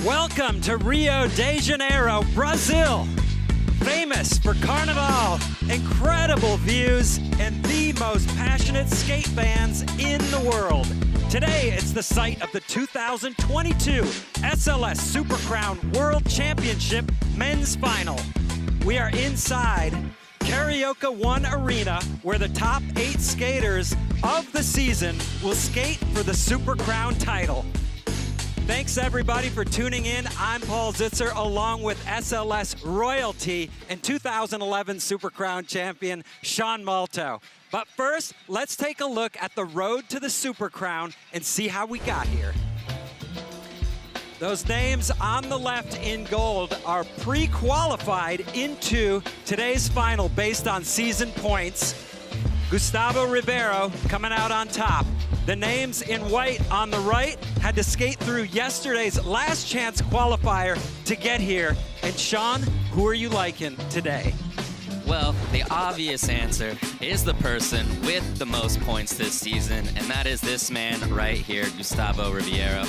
Welcome to Rio de Janeiro, Brazil. Famous for Carnival, incredible views, and the most passionate skate fans in the world. Today, it's the site of the 2022 SLS Super Crown World Championship Men's Final. We are inside Carioca 1 Arena, where the top 8 skaters of the season will skate for the Super Crown title. Thanks everybody for tuning in. I'm Paul Zitzer along with SLS royalty and 2011 Super Crown champion Sean Malto. But first, let's take a look at the road to the Super Crown and see how we got here. Those names on the left in gold are pre-qualified into today's final based on season points. Gustavo Ribeiro coming out on top. The names in white on the right had to skate through yesterday's last chance qualifier to get here. And Sean, who are you liking today? Well, the obvious answer is the person with the most points this season, and that is this man right here, Gustavo Ribeiro.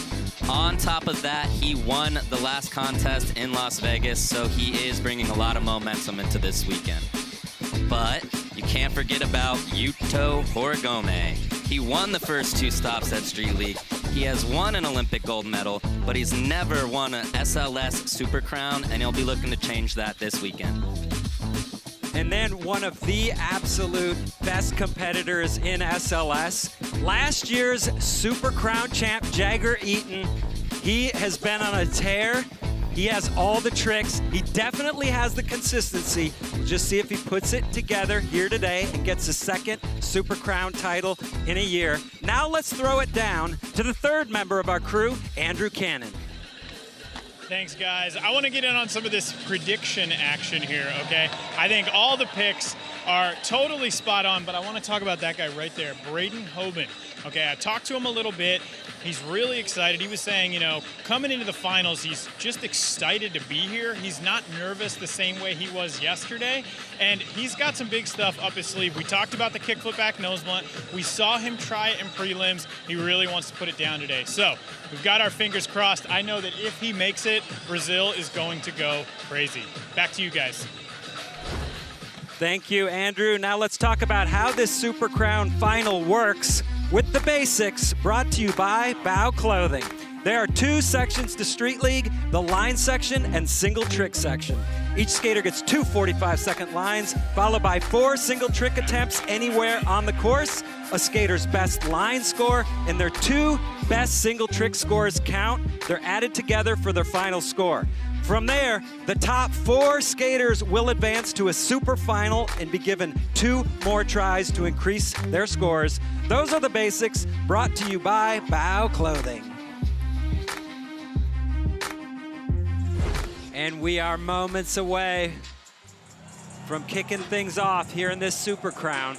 On top of that, he won the last contest in Las Vegas, so he is bringing a lot of momentum into this weekend. But you can't forget about Yuto Horigome. He won the first 2 stops at Street League. He has won an Olympic gold medal, but he's never won an SLS Super Crown, and he'll be looking to change that this weekend. And then one of the absolute best competitors in SLS, last year's Super Crown champ, Jagger Eaton. He has been on a tear. He has all the tricks. He definitely has the consistency. We'll just see if he puts it together here today and gets his second Super Crown title in a year. Now let's throw it down to the third member of our crew, Andrew Cannon. Thanks, guys. I want to get in on some of this prediction action here, okay? I think all the picks are totally spot on, but I want to talk about that guy right there, Braden Hoban. Okay, I talked to him a little bit. He's really excited. He was saying, you know, coming into the finals, he's just excited to be here. He's not nervous the same way he was yesterday, and he's got some big stuff up his sleeve. We talked about the kickflip back nose blunt. We saw him try it in prelims. He really wants to put it down today. So we've got our fingers crossed. I know that if he makes it, Brazil is going to go crazy. Back to you guys. Thank you, Andrew. Now let's talk about how this Super Crown final works with the basics, brought to you by Bow Clothing. There are 2 sections to Street League, the line section and single trick section. Each skater gets 2 45-second lines, followed by 4 single trick attempts anywhere on the course. A skater's best line score and their 2 best single trick scores count. They're added together for their final score. From there, the top 4 skaters will advance to a super final and be given 2 more tries to increase their scores. Those are the basics, brought to you by Bow Clothing. And we are moments away from kicking things off here in this Super Crown.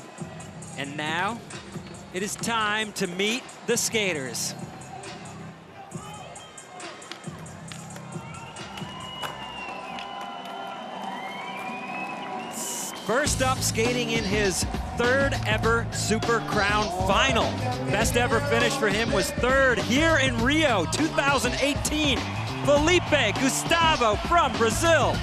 And now, it is time to meet the skaters. First up, skating in his 3rd ever Super Crown final. Best ever finish for him was 3rd here in Rio 2018. Felipe Gustavo from Brazil.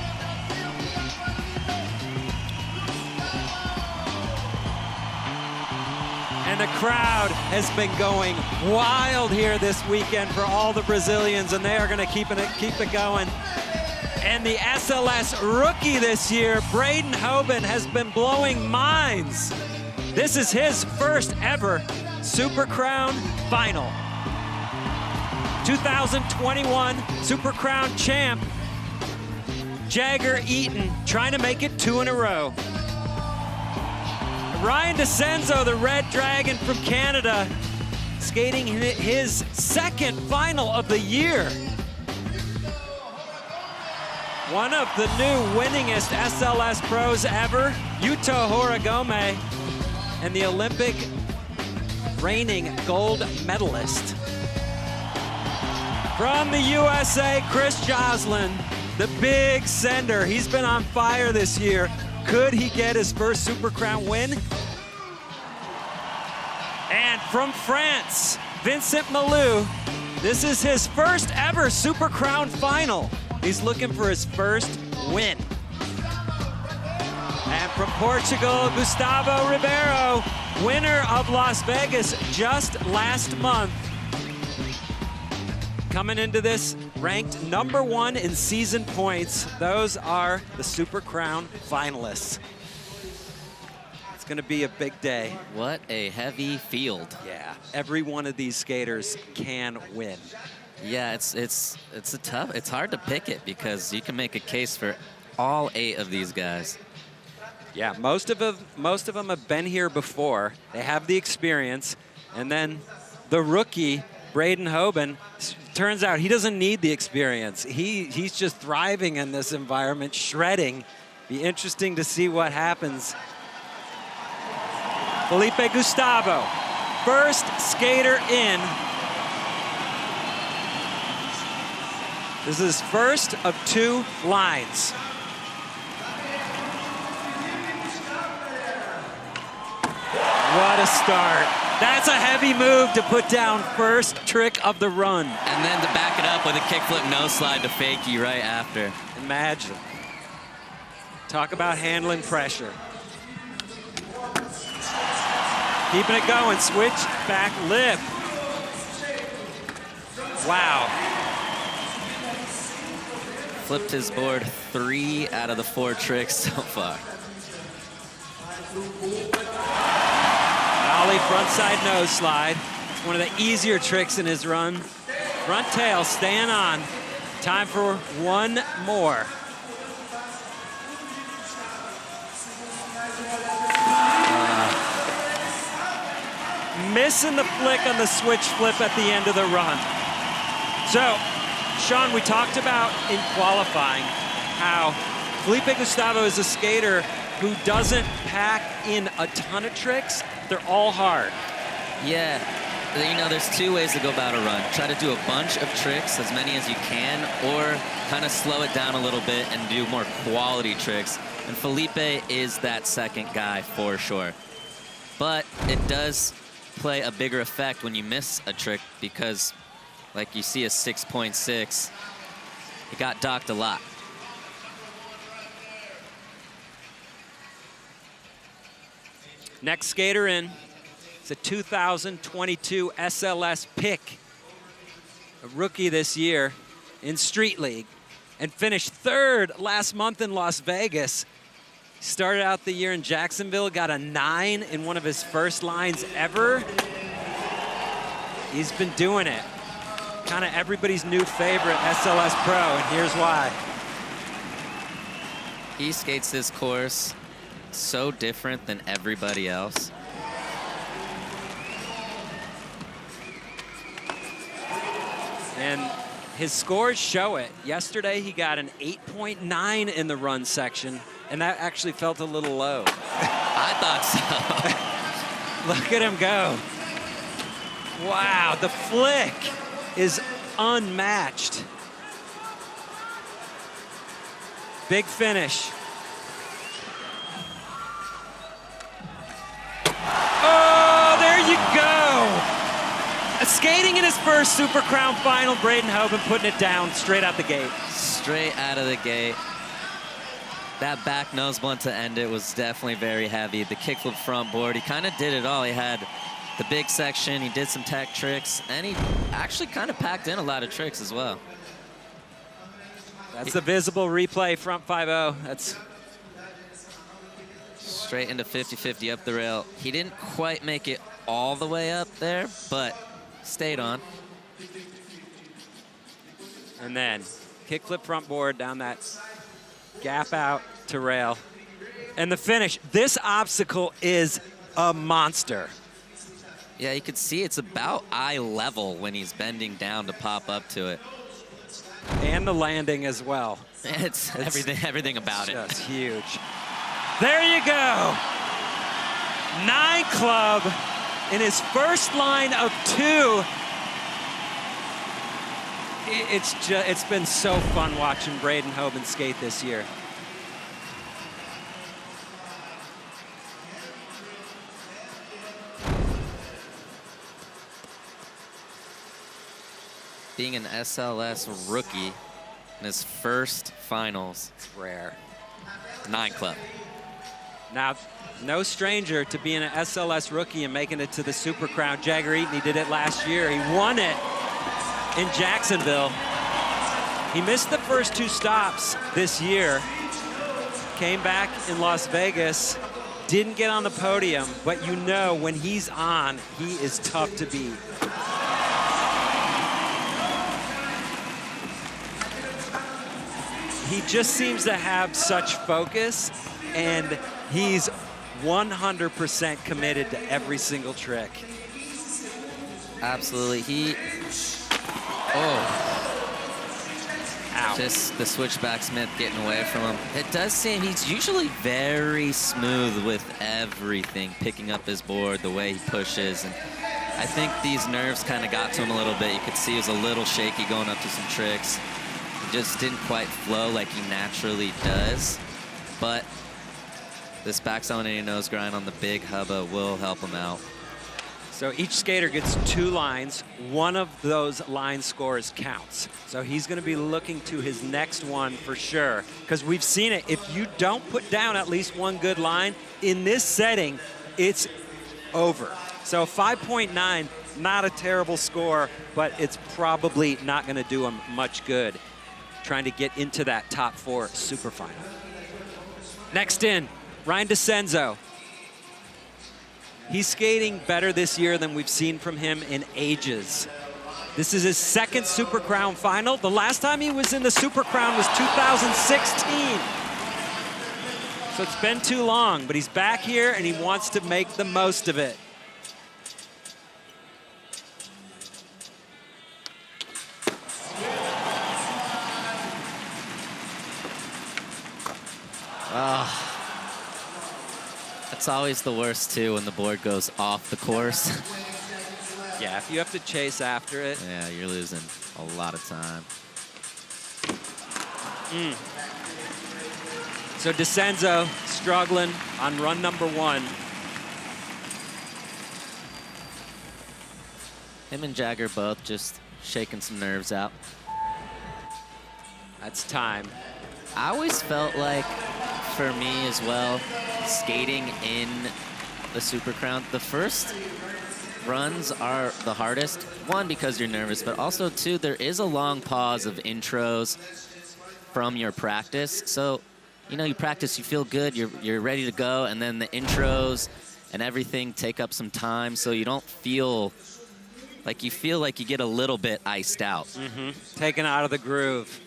And the crowd has been going wild here this weekend for all the Brazilians, and they are going to keep it going. And the SLS rookie this year, Braden Hoban, has been blowing minds. This is his first ever Super Crown final. 2021 Super Crown champ, Jagger Eaton, trying to make it 2 in a row. Ryan DeCenzo, the Red Dragon from Canada, skating his 2nd final of the year. One of the new winningest SLS pros ever, Yuto Horigome, and the Olympic reigning gold medalist. From the USA, Chris Joslin, the big sender. He's been on fire this year. Could he get his first Super Crown win? And from France, Vincent Malou, This is his first ever Super Crown final. He's looking for his first win. And from Portugal, Gustavo Ribeiro, winner of Las Vegas just last month. Coming into this ranked #1 in season points. Those are the Super Crown finalists. It's going to be a big day. What a heavy field. Yeah, every one of these skaters can win. Yeah, it's hard to pick it because you can make a case for all 8 of these guys. Yeah, most of them have been here before. They have the experience, and then the rookie Braden Hoban, turns out he doesn't need the experience. He's just thriving in this environment, shredding. Be interesting to see what happens. Felipe Gustavo, first skater in. This is first of 2 lines. What a start. That's a heavy move to put down first trick of the run. And then to back it up with a kickflip no slide to fakie right after. Imagine. Talk about handling pressure. Keeping it going, switch back lip. Wow. Flipped his board 3 out of the 4 tricks so far. Ollie frontside nose slide. It's one of the easier tricks in his run. Front tail staying on. Time for one more. Missing the flick on the switch flip at the end of the run. So, Sean, we talked about in qualifying how Felipe Gustavo is a skater who doesn't pack in a ton of tricks. They're all hard. Yeah, you know, there's 2 ways to go about a run. Try to do a bunch of tricks, as many as you can, or kind of slow it down a little bit and do more quality tricks. And Felipe is that second guy for sure. But it does play a bigger effect when you miss a trick because, like you see a 6.6, it got docked a lot. Next skater in is a 2022 SLS pick, a rookie this year in Street League, and finished 3rd last month in Las Vegas. Started out the year in Jacksonville, got a 9 in one of his first lines ever. He's been doing it. Kind of everybody's new favorite SLS pro, and here's why. He skates this course so different than everybody else. And his scores show it. Yesterday he got an 8.9 in the run section, and that actually felt a little low. I thought so. Look at him go. Wow, the flick is unmatched. Big finish. Oh, there you go. Skating in his first Super Crown final, Braden Hoban putting it down straight out the gate. Straight out of the gate. That back nose blunt to end it was definitely very heavy. The kickflip front board, he kind of did it all. He had the big section, he did some tech tricks, and he actually kind of packed in a lot of tricks as well. That's the visible replay front 5-0. That's straight into 50-50 up the rail. He didn't quite make it all the way up there, but stayed on. And then kickflip front board down that gap out to rail. And the finish. This obstacle is a monster. Yeah, you could see it's about eye level when he's bending down to pop up to it. And the landing as well. It's everything about it. Just huge. There you go. 9 club in his first line of 2. It's been so fun watching Braden Hoban skate this year. being an SLS rookie in his first finals. It's rare. 9 club. Now, no stranger to being an SLS rookie and making it to the Super Crown. Jagger Eaton, he did it last year. He won it in Jacksonville. He missed the first 2 stops this year. Came back in Las Vegas. Didn't get on the podium, but you know when he's on, he is tough to beat. He just seems to have such focus, and he's 100% committed to every single trick. Absolutely. Ow. Just the switchback Smith getting away from him. It does seem he's usually very smooth with everything, picking up his board, the way he pushes. And I think these nerves kind of got to him a little bit. You could see he was a little shaky going up to some tricks. He just didn't quite flow like he naturally does. But this back 780 nose grind on the big hubba will help him out. So each skater gets 2 lines. One of those line scores counts. So he's going to be looking to his next one for sure, because we've seen it. If you don't put down at least 1 good line in this setting, it's over. So 5.9, not a terrible score, but it's probably not going to do him much good trying to get into that top 4 super final. Next in, Ryan DeCenzo. He's skating better this year than we've seen from him in ages. This is his 2nd Super Crown final. The last time he was in the Super Crown was 2016. So it's been too long, but he's back here and he wants to make the most of it. That's always the worst, too, when the board goes off the course. Yeah, if you have to chase after it. Yeah, you're losing a lot of time. So DeCenzo struggling on run number 1. Him and Jagger both just shaking some nerves out. That's time. I always felt like, for me as well, skating in the Super Crown, the first runs are the hardest. 1, because you're nervous, but also 2, there is a long pause of intros from your practice. So, you know, you practice, you feel good, you're ready to go, and then the intros and everything take up some time, so you don't feel like you get a little bit iced out. Taken out of the groove.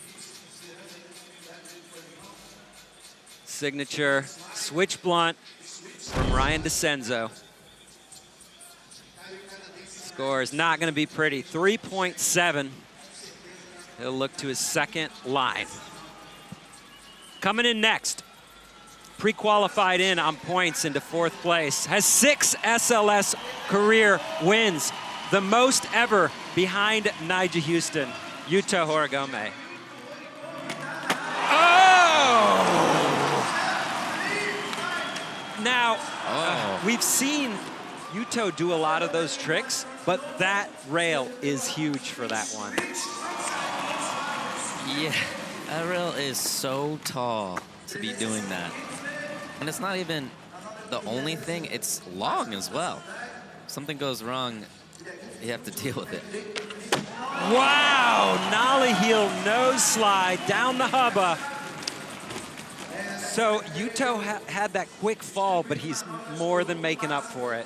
Signature switch blunt from Ryan DeCenzo. Score is not going to be pretty. 3.7. He'll look to his 2nd line. Coming in next, pre-qualified in on points into 4th place. Has 6 SLS career wins, the most ever behind Nigel Houston, Yuto Horigome. Now, we've seen Yuto do a lot of those tricks, but that rail is huge for that one. Yeah, that rail is so tall to be doing that. And it's not even the only thing, it's long as well. If something goes wrong, you have to deal with it. Wow, nollie heel nose slide down the hubba. So Yuto had that quick fall, but he's more than making up for it.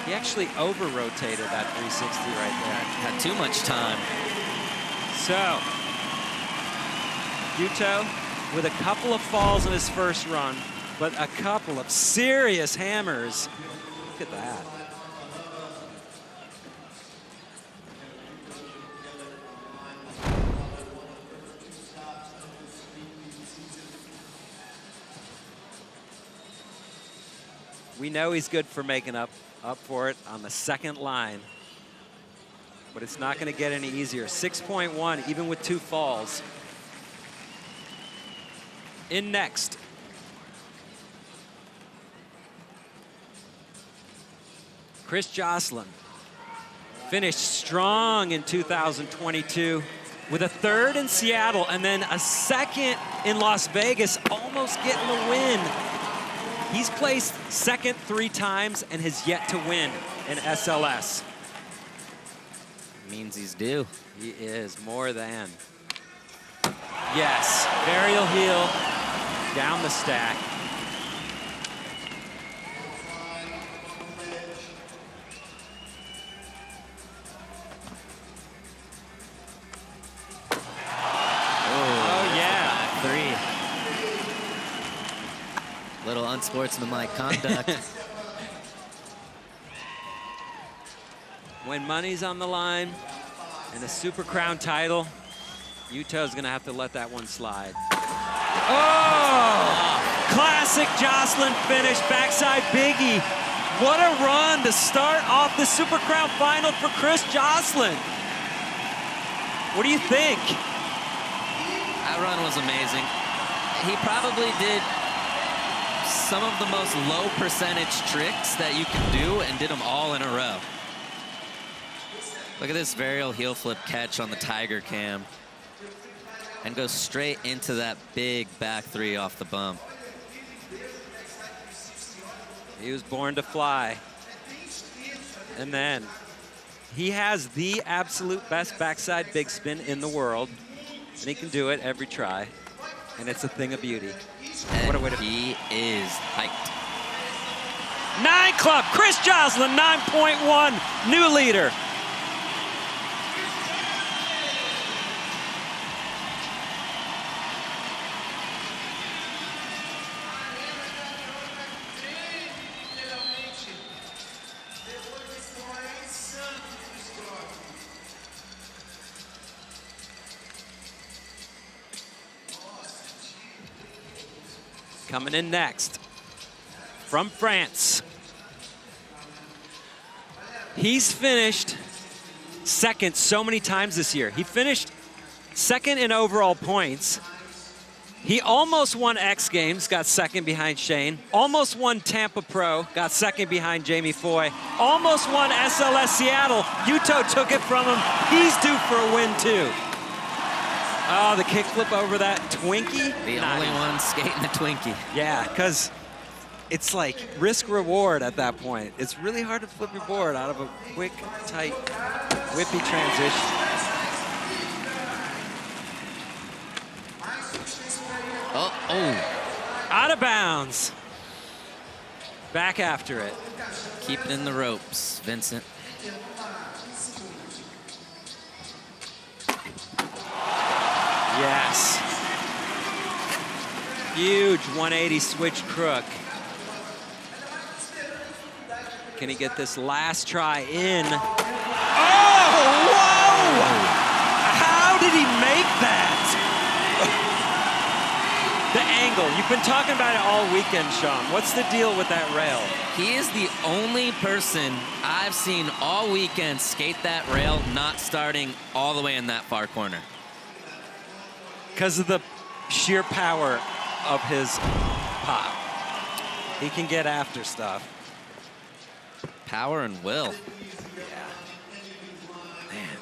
He actually over-rotated that 360 right there. Had too much time. So, Yuto with a couple of falls in his first run, but a couple of serious hammers. Look at that. We know he's good for making up for it on the 2nd line, but it's not going to get any easier. 6.1, even with 2 falls. In next. Chris Joslin finished strong in 2022 with a third in Seattle and then a second in Las Vegas, almost getting the win. He's placed second 3 times and has yet to win in SLS. Means he's due. He is more than. Yes, varial heel down the stack. Little unsportsmanlike conduct. When money's on the line and a Super Crown title, Yuto's gonna have to let that one slide. Oh! Classic Joslin finish, backside biggie. What a run to start off the Super Crown final for Chris Joslin. What do you think? That run was amazing. He probably did some of the most low percentage tricks that you can do and did them all in a row. Look at this varial heel flip catch on the Tiger Cam and goes straight into that big back 3 off the bump. He was born to fly. And then he has the absolute best backside big spin in the world, and he can do it every try, and it's a thing of beauty. And what a way to he is hyped. 9 club, Chris Joslin, 9.1, new leader. Coming in next, from France. He's finished second so many times this year. He finished second in overall points. He almost won X Games, got second behind Shane. Almost won Tampa Pro, got second behind Jamie Foy. Almost won SLS Seattle. Yuto took it from him. He's due for a win too. Oh, the kickflip over that Twinkie. The only one skating the Twinkie. Yeah, because it's like risk-reward at that point. It's really hard to flip your board out of a quick, tight, whippy transition. Oh. Out of bounds. Back after it. Keeping in the ropes, Vincent. Yes. Huge 180 switch crook. Can he get this last try in? Oh, whoa! How did he make that? The angle. You've been talking about it all weekend, Sean. What's the deal with that rail? He is the only person I've seen all weekend skate that rail, not starting all the way in that far corner. Because of the sheer power of his pop. He can get after stuff. Power and will. Yeah. Man.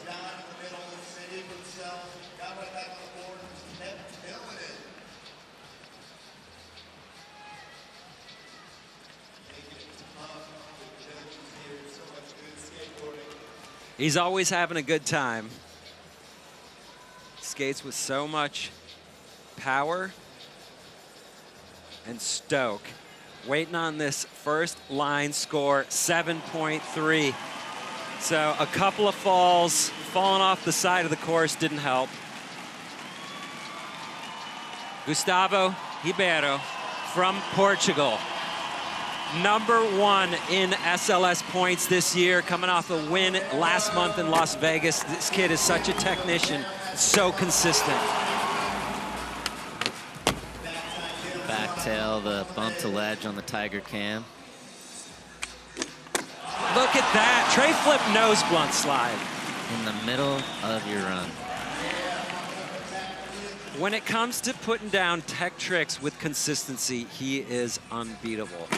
He's always having a good time. Skates with so much power and stoke. Waiting on this first line score, 7.3. So a couple of falls, falling off the side of the course didn't help. Gustavo Ribeiro from Portugal. #1 in SLS points this year, coming off a win last month in Las Vegas. This kid is such a technician, so consistent. Backtail, the bump to ledge on the Tiger Cam. Look at that, tray flip nose blunt slide. In the middle of your run. When it comes to putting down tech tricks with consistency, he is unbeatable.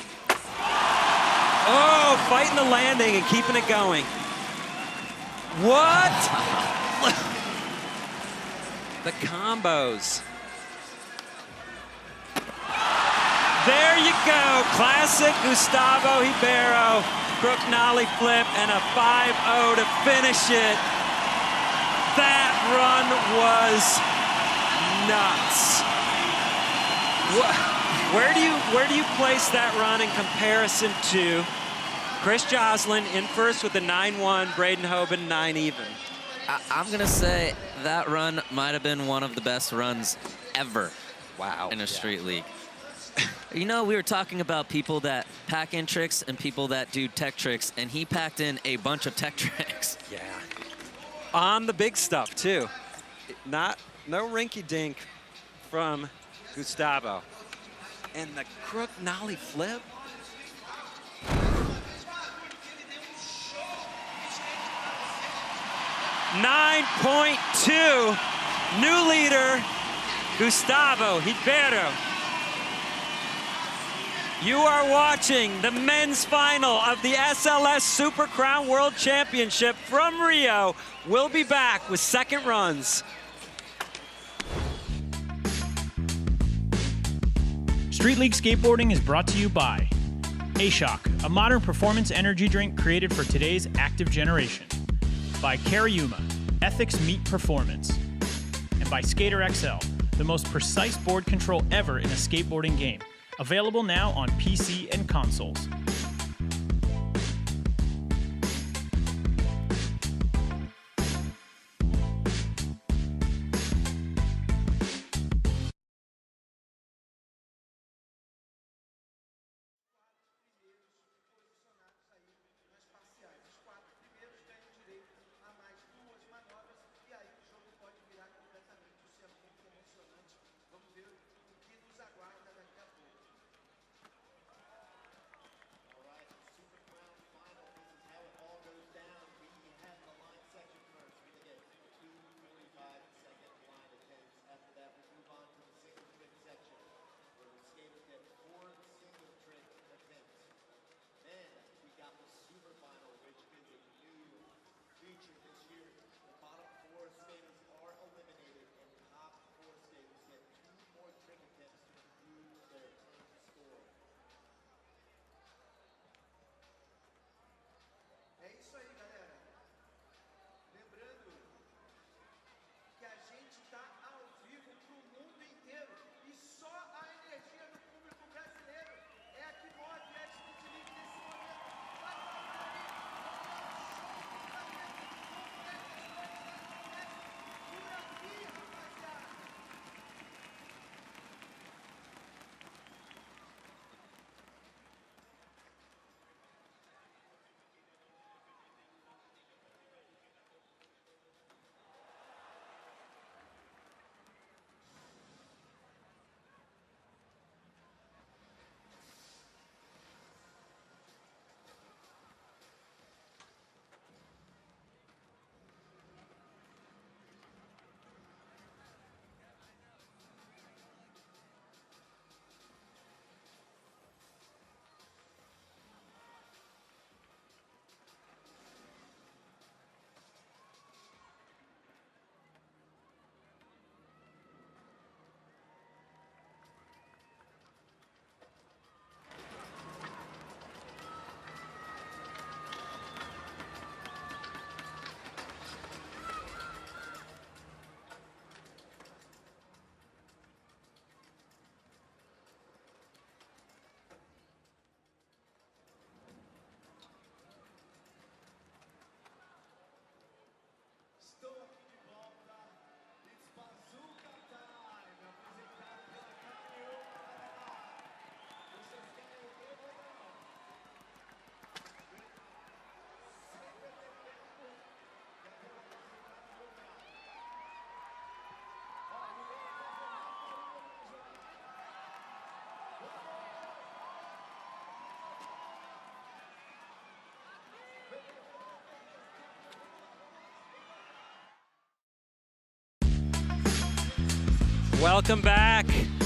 Oh, fighting the landing and keeping it going. What? The combos. There you go. Classic Gustavo Ribeiro. Crook nollie flip and a 5-0 to finish it. That run was nuts. Where do you place that run in comparison to Chris Joslin in first with a 9-1, Braden Hoban 9 even? I'm going to say that run might have been one of the best runs ever. Wow. In a street league. You know, we were talking about people that pack in tricks and people that do tech tricks, and he packed in a bunch of tech tricks. Yeah. On the big stuff, too. No rinky-dink from Gustavo. And the crook nollie flip. .2, new leader, Gustavo Ribeiro. You are watching the men's final of the SLS Super Crown World Championship from Rio. We'll be back with second runs. Street League Skateboarding is brought to you by A-Shock, a modern performance energy drink created for today's active generation. By Cariuma, Ethics Meet Performance. And by Skater XL, the most precise board control ever in a skateboarding game. Available now on PC and consoles.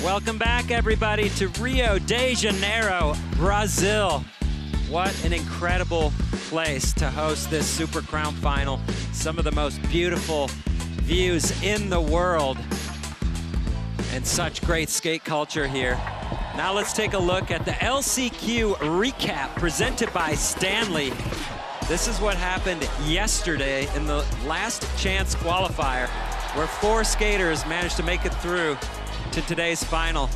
Welcome back, everybody, to Rio de Janeiro, Brazil. What an incredible place to host this Super Crown final. Some of the most beautiful views in the world. And such great skate culture here. Now let's take a look at the LCQ recap presented by Stanley. This is what happened yesterday in the last chance qualifier, where 4 skaters managed to make it through to today's final.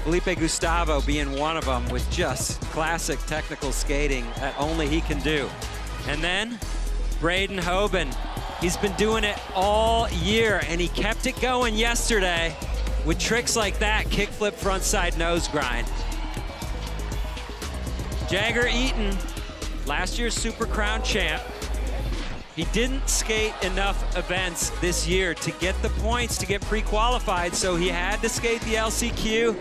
Felipe Gustavo being one of them with just classic technical skating that only he can do. And then Braden Hoban, he's been doing it all year and he kept it going yesterday with tricks like that, kickflip frontside nose grind. Jagger Eaton, last year's Super Crown champ. He didn't skate enough events this year to get the points to get pre-qualified, so he had to skate the LCQ,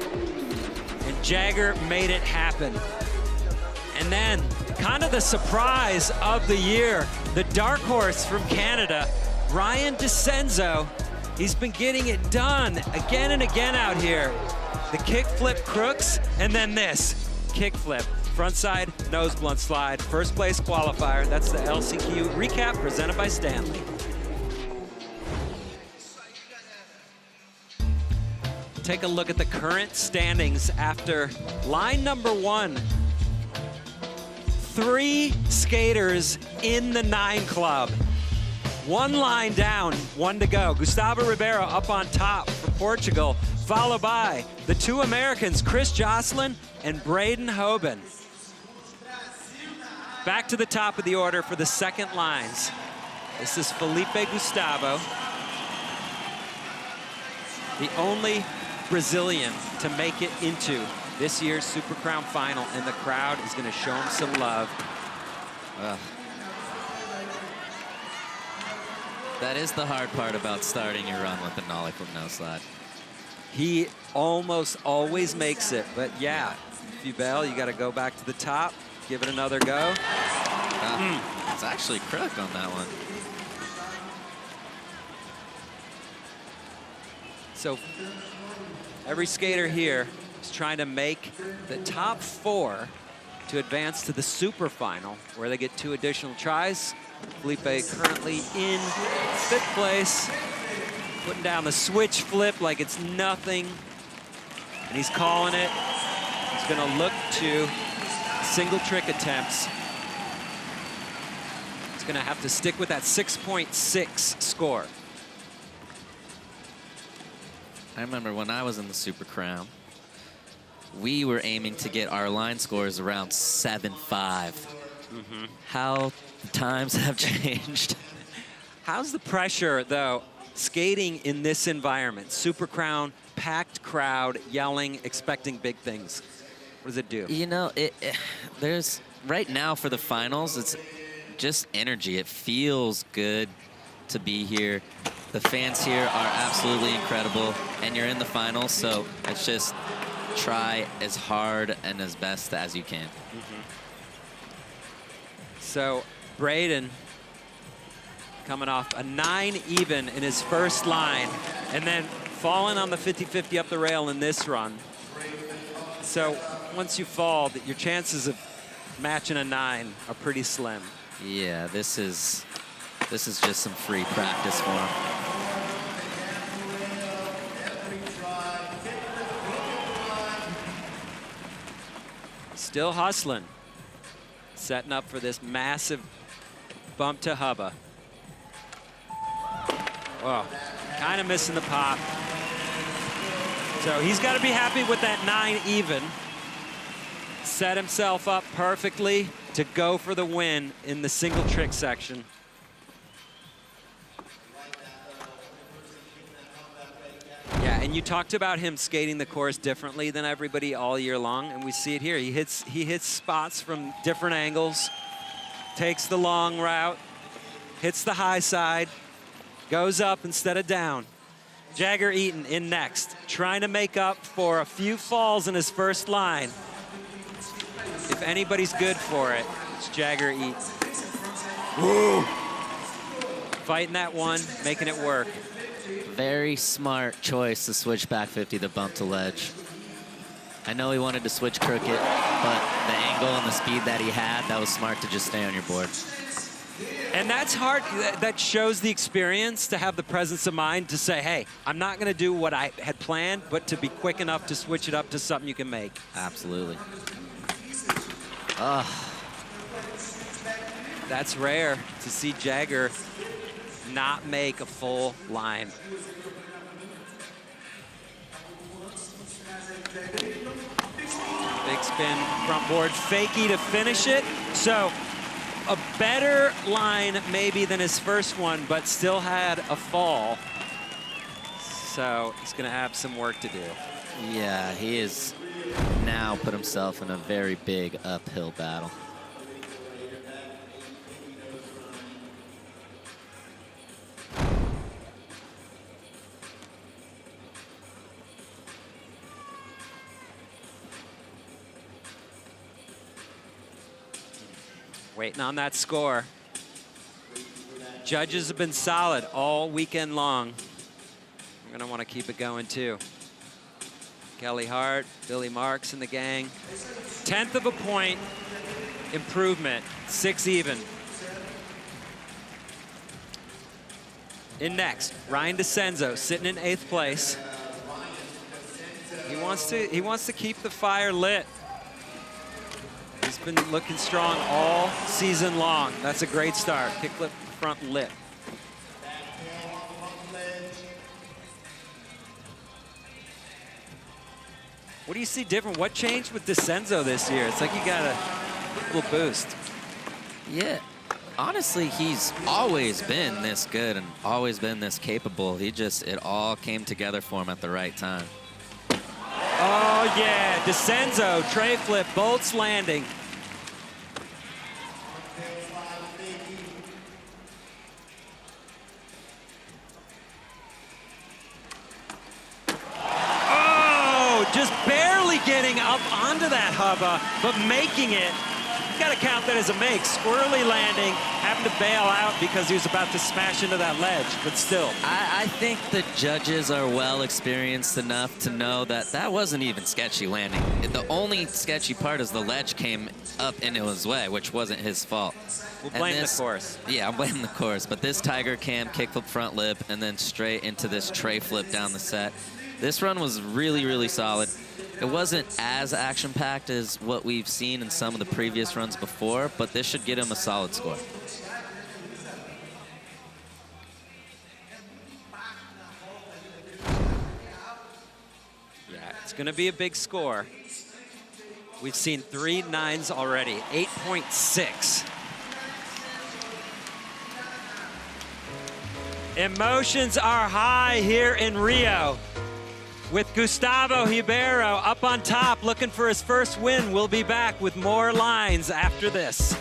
and Jagger made it happen. And then, kind of the surprise of the year, the dark horse from Canada, Ryan DeCenzo. He's been getting it done again and again out here. The kickflip crooks, and then this, kickflip. Frontside nose blunt slide, first place qualifier. That's the LCQ recap presented by Stanley. Take a look at the current standings after line number 1. 3 skaters in the 9 club. 1 line down, 1 to go. Gustavo Ribeiro up on top for Portugal, followed by the 2 Americans, Chris Jocelyn and Braden Hoban. Back to the top of the order for the second lines. This is Felipe Gustavo, the only Brazilian to make it into this year's Super Crown final, and the crowd is going to show him some love. That is the hard part about starting your run with a nollie from no slide. He almost always makes it, but yeah, if you bail, you got to go back to the top. Give it another go. It's actually crook on that one. So every skater here is trying to make the top 4 to advance to the super final, where they get 2 additional tries. Felipe currently in 5th place, putting down the switch flip like it's nothing, and he's calling it. He's gonna look to single trick attempts. He's gonna have to stick with that 6.6 score. I remember when I was in the Super Crown, we were aiming to get our line scores around 7.5. How the times have changed. How's the pressure, though, skating in this environment? Super Crown, packed crowd, yelling, expecting big things. What does it do? You know, there's right now for the finals, it's just energy. It feels good to be here. The fans here are absolutely incredible, and you're in the finals, so it's just try as hard and as best as you can. So Braden coming off a 9 even in his first line, and then falling on the 50-50 up the rail in this run. So once you fall, your chances of matching a 9 are pretty slim. Yeah, this is just some free practice for him. Still hustling, setting up for this massive bump to Hubba. Whoa, kind of missing the pop. So he's got to be happy with that 9 even. Set himself up perfectly to go for the win in the single trick section. Yeah, and you talked about him skating the course differently than everybody all year long, and we see it here. He hits spots from different angles, takes the long route, hits the high side, goes up instead of down. Jagger Eaton in next, trying to make up for a few falls in his first line. If anybody's good for it, it's Jagger Eaton. Woo! Fighting that one, making it work. Very smart choice to switch back 50 to bump to ledge. I know he wanted to switch crooked. but the angle and the speed that he had, that was smart to just stay on your board. And that's hard. That shows the experience to have the presence of mind to say, hey, I'm not going to do what I had planned, but to be quick enough to switch it up to something you can make. Absolutely. That's rare to see Jagger not make a full line. Big spin, front board, fakie to finish it. So a better line maybe than his first one, but still had a fall. So he's going to have some work to do. Yeah, he has now put himself in a very big uphill battle. Waiting on that score. Judges have been solid all weekend long. We're going to want to keep it going, too. Kelly Hart, Billy Marks and the gang. 10th of a point improvement, 6 even. In next, Ryan DeCenzo sitting in 8th place. He wants to keep the fire lit. He's been looking strong all season long. That's a great start. Kickflip front lip. What do you see different? What changed with DeCenzo this year? It's like you got a little boost. Yeah, honestly, he's always been this good and always been this capable. It all came together for him at the right time. Oh, yeah, DeCenzo, tray flip, bolts landing. Oh, just barely getting up onto that hubba, but making it. Got to count that as a make. Squirrely landing, having to bail out because he was about to smash into that ledge, but still. I think the judges are well experienced enough to know that that wasn't even sketchy landing. The only sketchy part is the ledge came up into his way, which wasn't his fault. We'll blame the course. Yeah, I'm blaming the course. But this tiger cam, kickflip front lip, and then straight into this tray flip down the set. This run was really, really solid. It wasn't as action-packed as what we've seen in some of the previous runs before, but this should get him a solid score. Yeah, it's going to be a big score. We've seen 3 9s already, 8.6. Emotions are high here in Rio, with Gustavo Ribeiro up on top looking for his first win. We'll be back with more lines after this.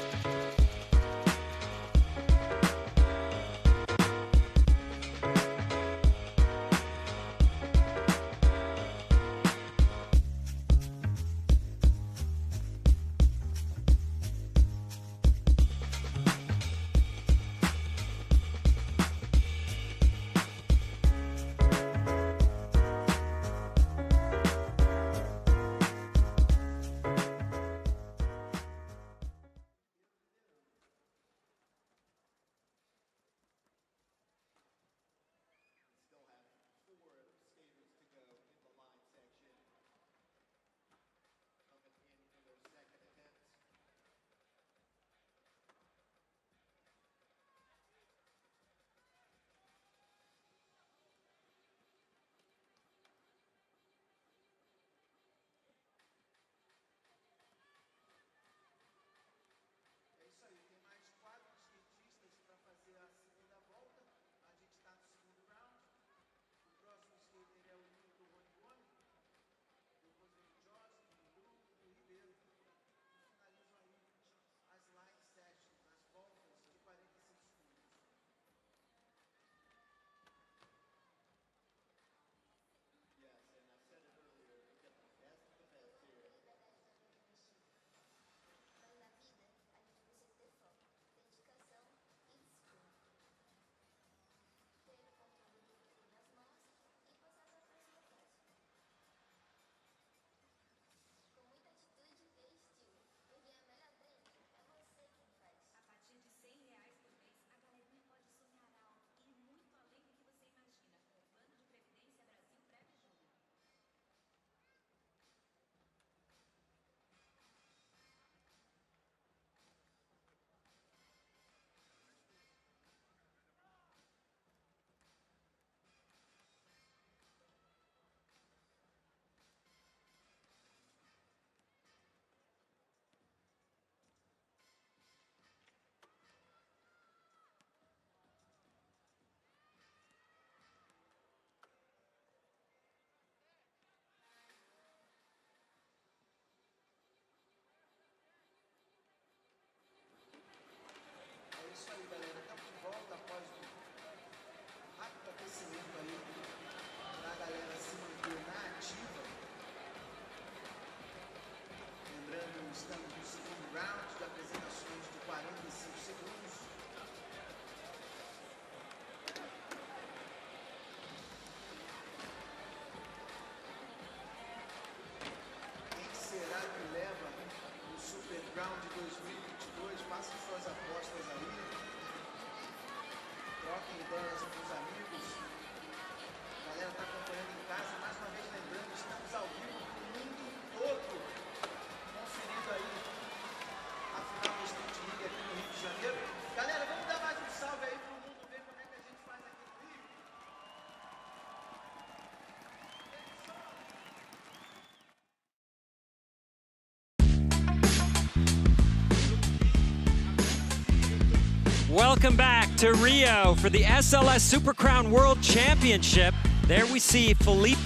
Welcome back to Rio for the SLS Super Crown World Championship. There we see Felipe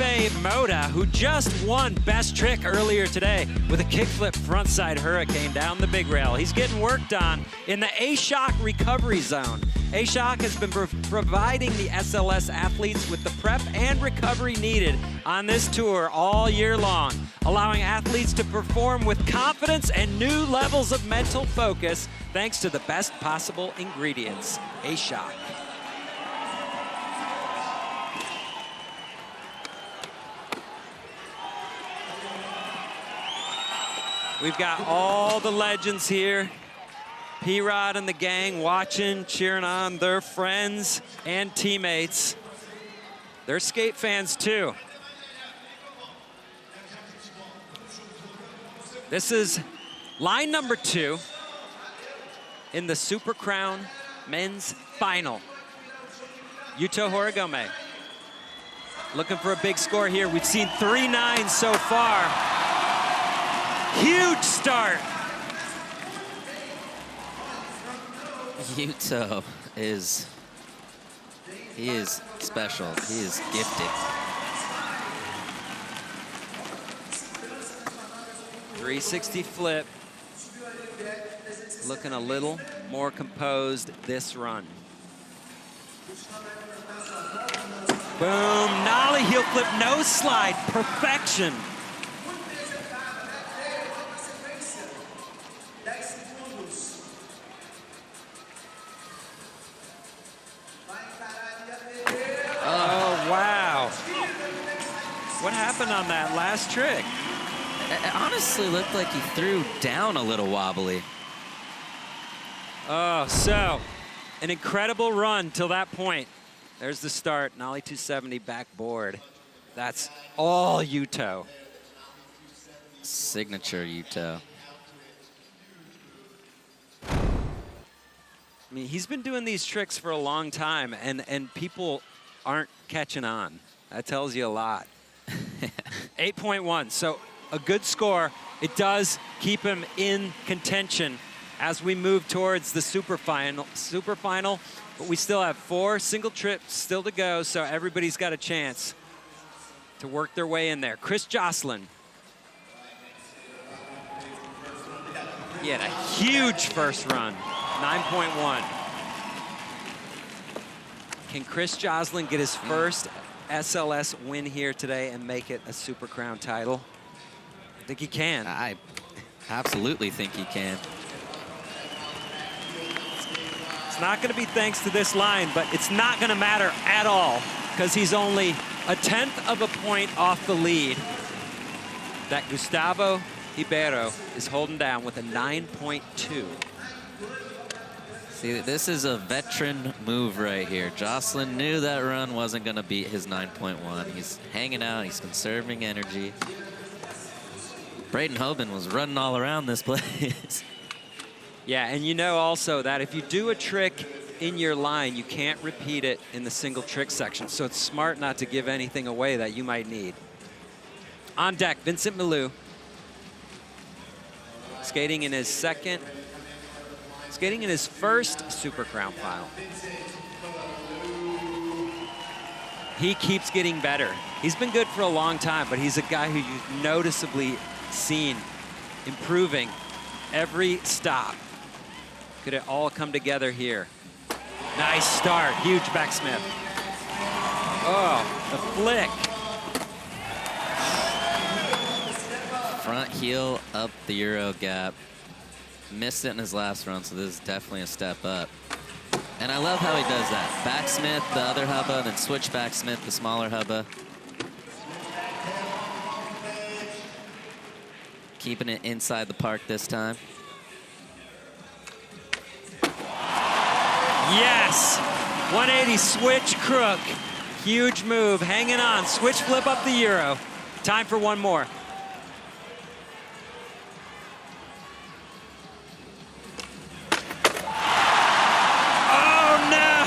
Moda, who just won Best Trick earlier today with a kickflip frontside hurricane down the big rail. He's getting worked on in the A-Shock recovery zone. A-Shock has been providing the SLS athletes with the prep and recovery needed on this tour all year long, allowing athletes to perform with confidence and new levels of mental focus thanks to the best possible ingredients. A-Shock. We've got all the legends here. P-Rod and the gang watching, cheering on their friends and teammates. They're skate fans too. This is line number 2 in the Super Crown men's final. Yuto Horigome looking for a big score here. We've seen 3 9s so far. Huge start. Yuto is special. He is gifted. 360 flip. Looking a little more composed this run. Boom, nollie heel flip, no slide, perfection. Oh, wow. What happened on that last trick? It honestly looked like he threw down a little wobbly. Oh, so an incredible run till that point. There's the start, nollie 270 backboard. That's all Yuto. Signature Yuto. I mean, he's been doing these tricks for a long time, and people aren't catching on. That tells you a lot. 8.1, so a good score. It does keep him in contention as we move towards the super final, but we still have 4 single trips still to go, so everybody's got a chance to work their way in there. Chris Joslin. He had a huge first run, 9.1. Can Chris Joslin get his first SLS win here today and make it a Super Crown title? I think he can. I absolutely think he can. It's not going to be thanks to this line, but it's not going to matter at all because he's only a 1/10 of a point off the lead that Gustavo Ribeiro is holding down with a 9.2. See, this is a veteran move right here. Jocelyn knew that run wasn't going to beat his 9.1. He's hanging out. He's conserving energy. Braden Hoban was running all around this place. Yeah, and you know also that if you do a trick in your line, you can't repeat it in the single trick section. So it's smart not to give anything away that you might need. On deck, Vincent Milou. Skating in his first Super Crown final. He keeps getting better. He's been good for a long time, but he's a guy who you've noticeably seen improving every stop. Could it all come together here? Nice start, huge backsmith. Oh, the flick. Front heel up the Euro gap. Missed it in his last run, so this is definitely a step up. And I love how he does that. Backsmith, the other hubba, then switch backsmith, the smaller hubba. Keeping it inside the park this time. Yes, 180 switch crook. Huge move, hanging on. Switch flip up the Euro. Time for one more. Oh, no!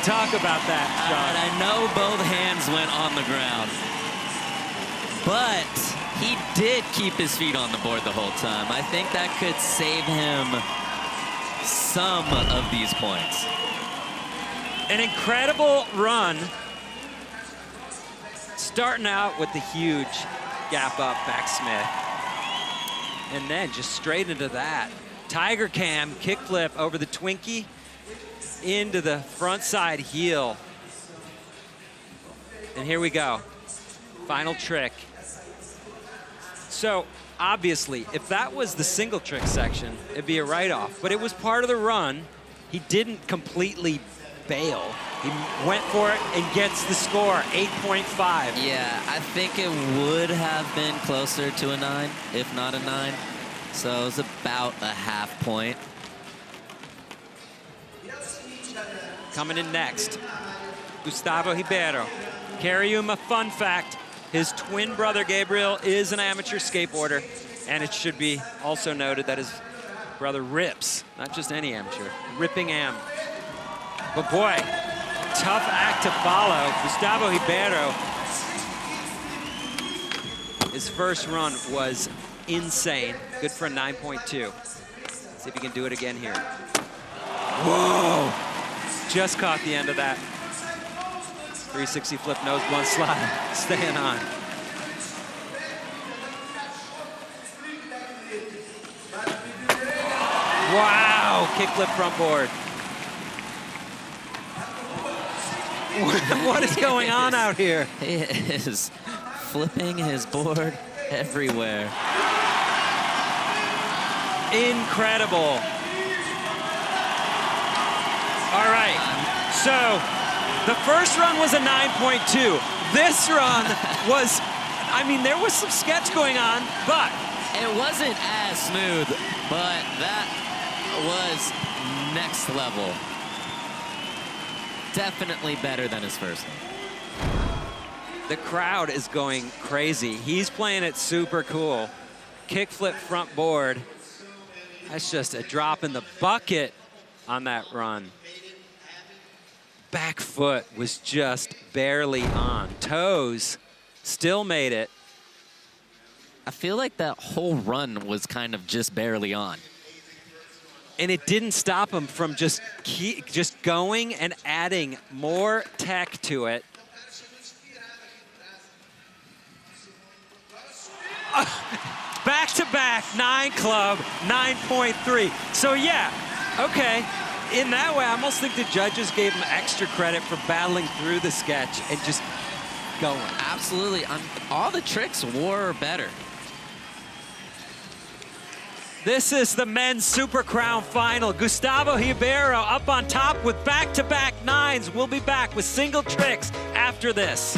Talk about that, Sean. I know both hands went on the ground, but he did keep his feet on the board the whole time. I think that could save him some of these points. An incredible run. Starting out with the huge gap up backsmith. And then just straight into that. Tiger cam, kickflip over the Twinkie into the front side heel. And here we go. Final trick. So obviously, if that was the single trick section, it'd be a write-off. But it was part of the run. He didn't completely bail. He went for it and gets the score, 8.5. Yeah, I think it would have been closer to a 9, if not a 9. So it was about a half point. Coming in next, Gustavo Ribeiro. Carry him a fun fact. His twin brother, Gabriel, is an amateur skateboarder. And it should be also noted that his brother rips, not just any amateur, ripping am. But boy, tough act to follow. Gustavo Ribeiro, his first run was insane. Good for a 9.2. See if he can do it again here. Whoa! Just caught the end of that. 360 flip nose blunt slide, staying on. Wow, kickflip front board. What is going on out here? He is flipping his board everywhere. Incredible. All right, so the first run was a 9.2. This run was, I mean, there was some sketch going on, but it wasn't as smooth, but that was next level. Definitely better than his first one. The crowd is going crazy. He's playing it super cool. Kickflip front board. That's just a drop in the bucket on that run. Back foot was just barely on. Toes still made it. I feel like that whole run was kind of just barely on. And it didn't stop him from just going and adding more tech to it. Back-to-back 9 club, 9.3. So yeah, okay. In that way, I almost think the judges gave him extra credit for battling through the sketch and just going. Absolutely. All the tricks were better. This is the men's Super Crown final. Gustavo Ribeiro up on top with back-to-back 9s. We'll be back with single tricks after this.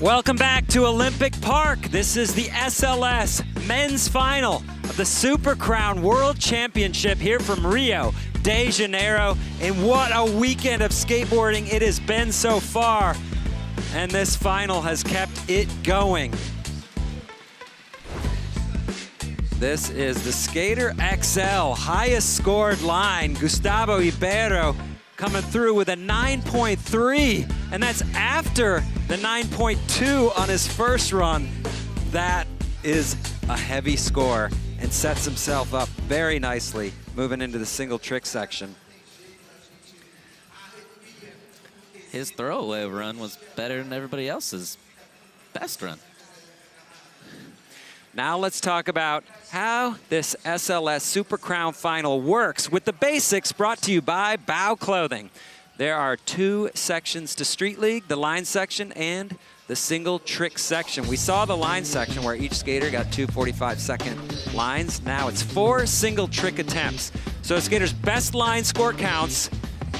Welcome back to Olympic Park. This is the SLS men's final of the Super Crown World Championship here from Rio de Janeiro. And what a weekend of skateboarding it has been so far. And this final has kept it going. This is the Skater XL highest scored line, Gustavo Ribeiro, coming through with a 9.3, and that's after the 9.2 on his first run. That is a heavy score and sets himself up very nicely moving into the single trick section. His throwaway run was better than everybody else's best run. Now let's talk about how this SLS Super Crown Final works with the basics brought to you by Bow Clothing. There are two sections to Street League, the line section and the single trick section. We saw the line section where each skater got 2 45-second lines. Now it's 4 single trick attempts. So a skater's best line score counts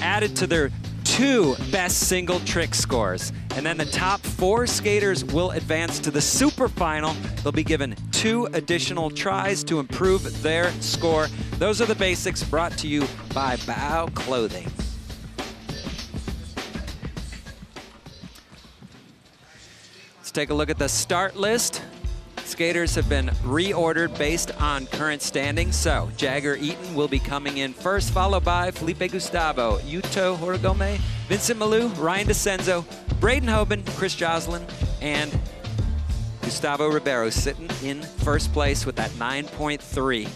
added to their 2 best single trick scores. And then the top 4 skaters will advance to the super final. They'll be given 2 additional tries to improve their score. Those are the basics brought to you by Bow Clothing. Let's take a look at the start list. Skaters have been reordered based on current standings. So Jagger Eaton will be coming in first, followed by Felipe Gustavo, Yuto Horigome, Vincent Malou, Ryan DeCenzo, Braden Hoban, Chris Joslin, and Gustavo Ribeiro sitting in first place with that 9.3.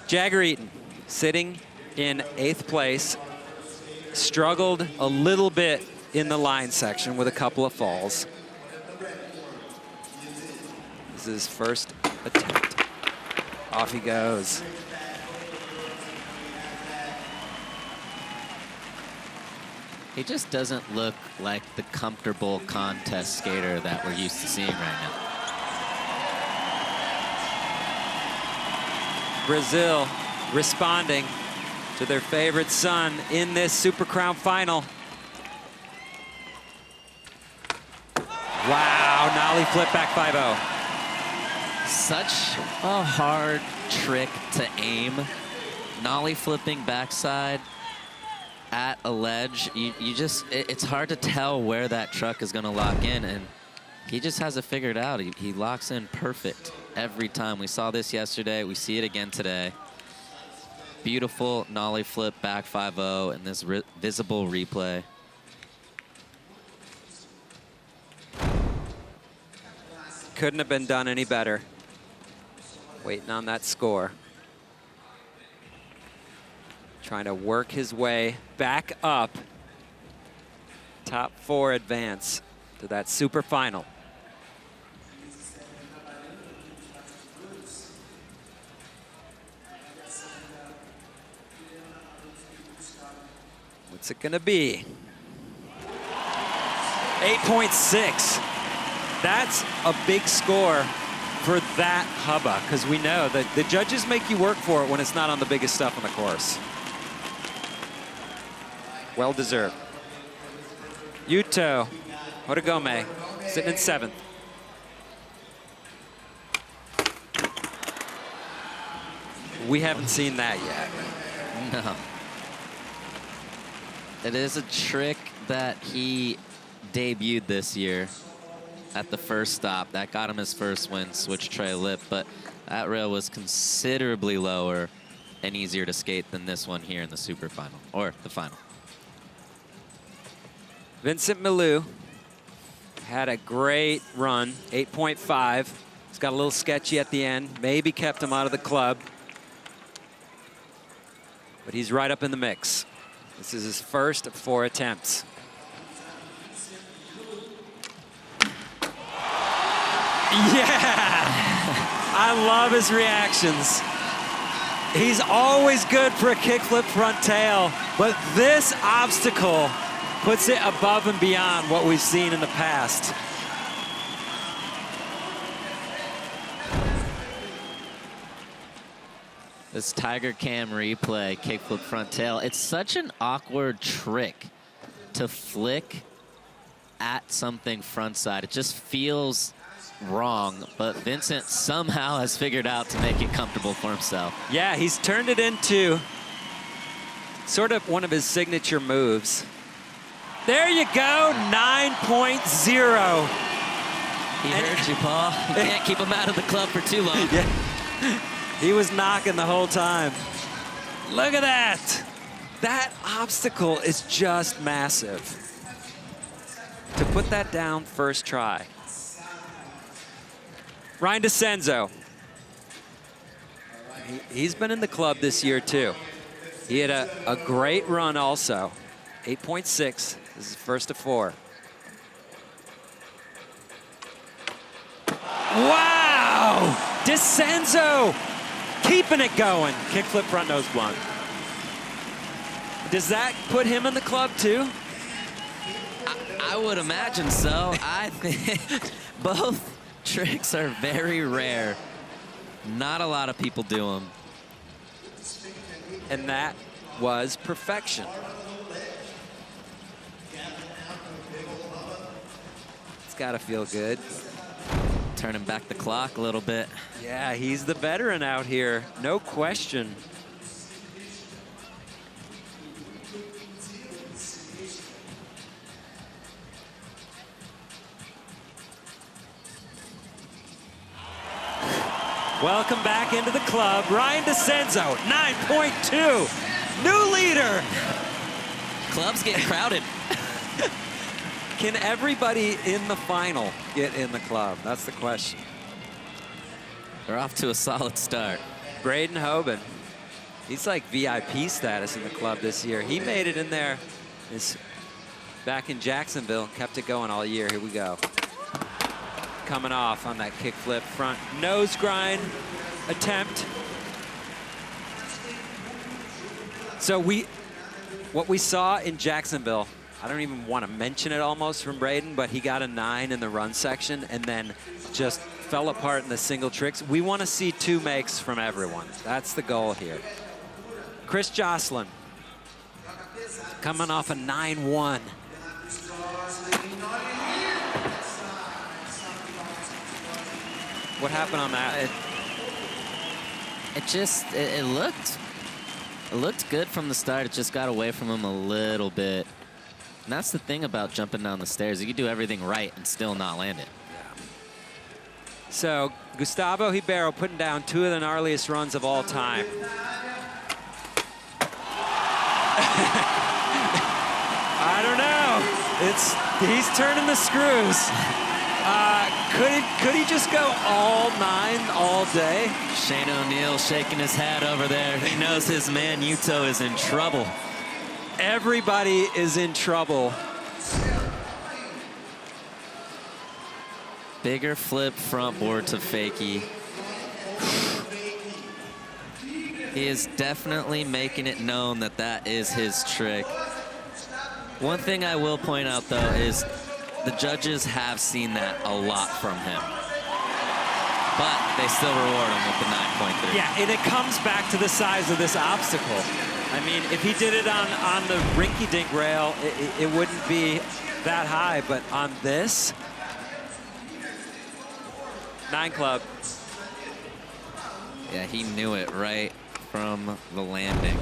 Jagger Eaton sitting in 8th place, struggled a little bit in the line section with a couple of falls. This is his first attempt. Off he goes. He just doesn't look like the comfortable contest skater that we're used to seeing right now. Brazil responding to their favorite son in this Super Crown final. Wow, nollie flip back 5-0. Such a hard trick to aim. Nollie flipping backside at a ledge. It's hard to tell where that truck is gonna lock in, and he just has it figured out. He locks in perfect every time. We saw this yesterday, we see it again today. Beautiful nollie flip back 5-0 in this visible replay. Couldn't have been done any better. Waiting on that score. Trying to work his way back up. Top 4 advance to that super final. What's it gonna be? 8.6. That's a big score for that hubba, because we know that the judges make you work for it when it's not on the biggest stuff on the course. Well deserved. Yuto Horigome sitting in 7th. We haven't seen that yet. No. It is a trick that he debuted this year at the first stop. That got him his first win, switch tray lip, but that rail was considerably lower and easier to skate than this one here in the super final, or the final. Vincent Malou had a great run, 8.5. It's got a little sketchy at the end, maybe kept him out of the club, but he's right up in the mix. This is his first of 4 attempts. Yeah! I love his reactions. He's always good for a kickflip front tail, but this obstacle puts it above and beyond what we've seen in the past. This Tiger Cam replay, kickflip front tail, it's such an awkward trick to flick at something frontside. It just feels wrong, but Vincent somehow has figured out to make it comfortable for himself. Yeah, he's turned it into sort of one of his signature moves. There you go, 9.0. He heard you, Paul. You can't keep him out of the club for too long. Yeah. He was knocking the whole time. Look at that. That obstacle is just massive. To put that down first try. Ryan DeCenzo. He's been in the club this year too. He had a great run also. 8.6. This is first of 4. Wow! DeCenzo keeping it going. Kickflip front nose blunt. Does that put him in the club too? I would imagine so. I think both tricks are very rare. Not a lot of people do them. And that was perfection. It's got to feel good. Turning back the clock a little bit. Yeah, he's the veteran out here, no question. Welcome back into the club, Ryan DeCenzo, 9.2, new leader. Club's getting crowded. Can everybody in the final get in the club? That's the question. They're off to a solid start. Braden Hoban, he's like VIP status in the club this year. He made it in there back in Jacksonville, kept it going all year. Here we go. Coming off on that kickflip front nose grind attempt. So what we saw in Jacksonville, I don't even want to mention it almost from Braden, but he got a 9 in the run section and then just fell apart in the single tricks. We want to see 2 makes from everyone. That's the goal here. Chris Jocelyn coming off a 9-1. What happened on that? It looked good from the start. It just got away from him a little bit. And that's the thing about jumping down the stairs. You can do everything right and still not land it. Yeah. So Gustavo Ribeiro putting down 2 of the gnarliest runs of all time. I don't know. He's turning the screws. Could he just go all 9 all day? Shane O'Neill shaking his head over there. He knows his man Yuto is in trouble. Everybody is in trouble. Bigger flip front board to fakie. He is definitely making it known that that is his trick. One thing I will point out, though, is the judges have seen that a lot from him. But they still reward him with the 9.3. Yeah, and it comes back to the size of this obstacle. I mean, if he did it on the rinky-dink rail, it wouldn't be that high. But on this, 9 club. Yeah, he knew it right from the landing.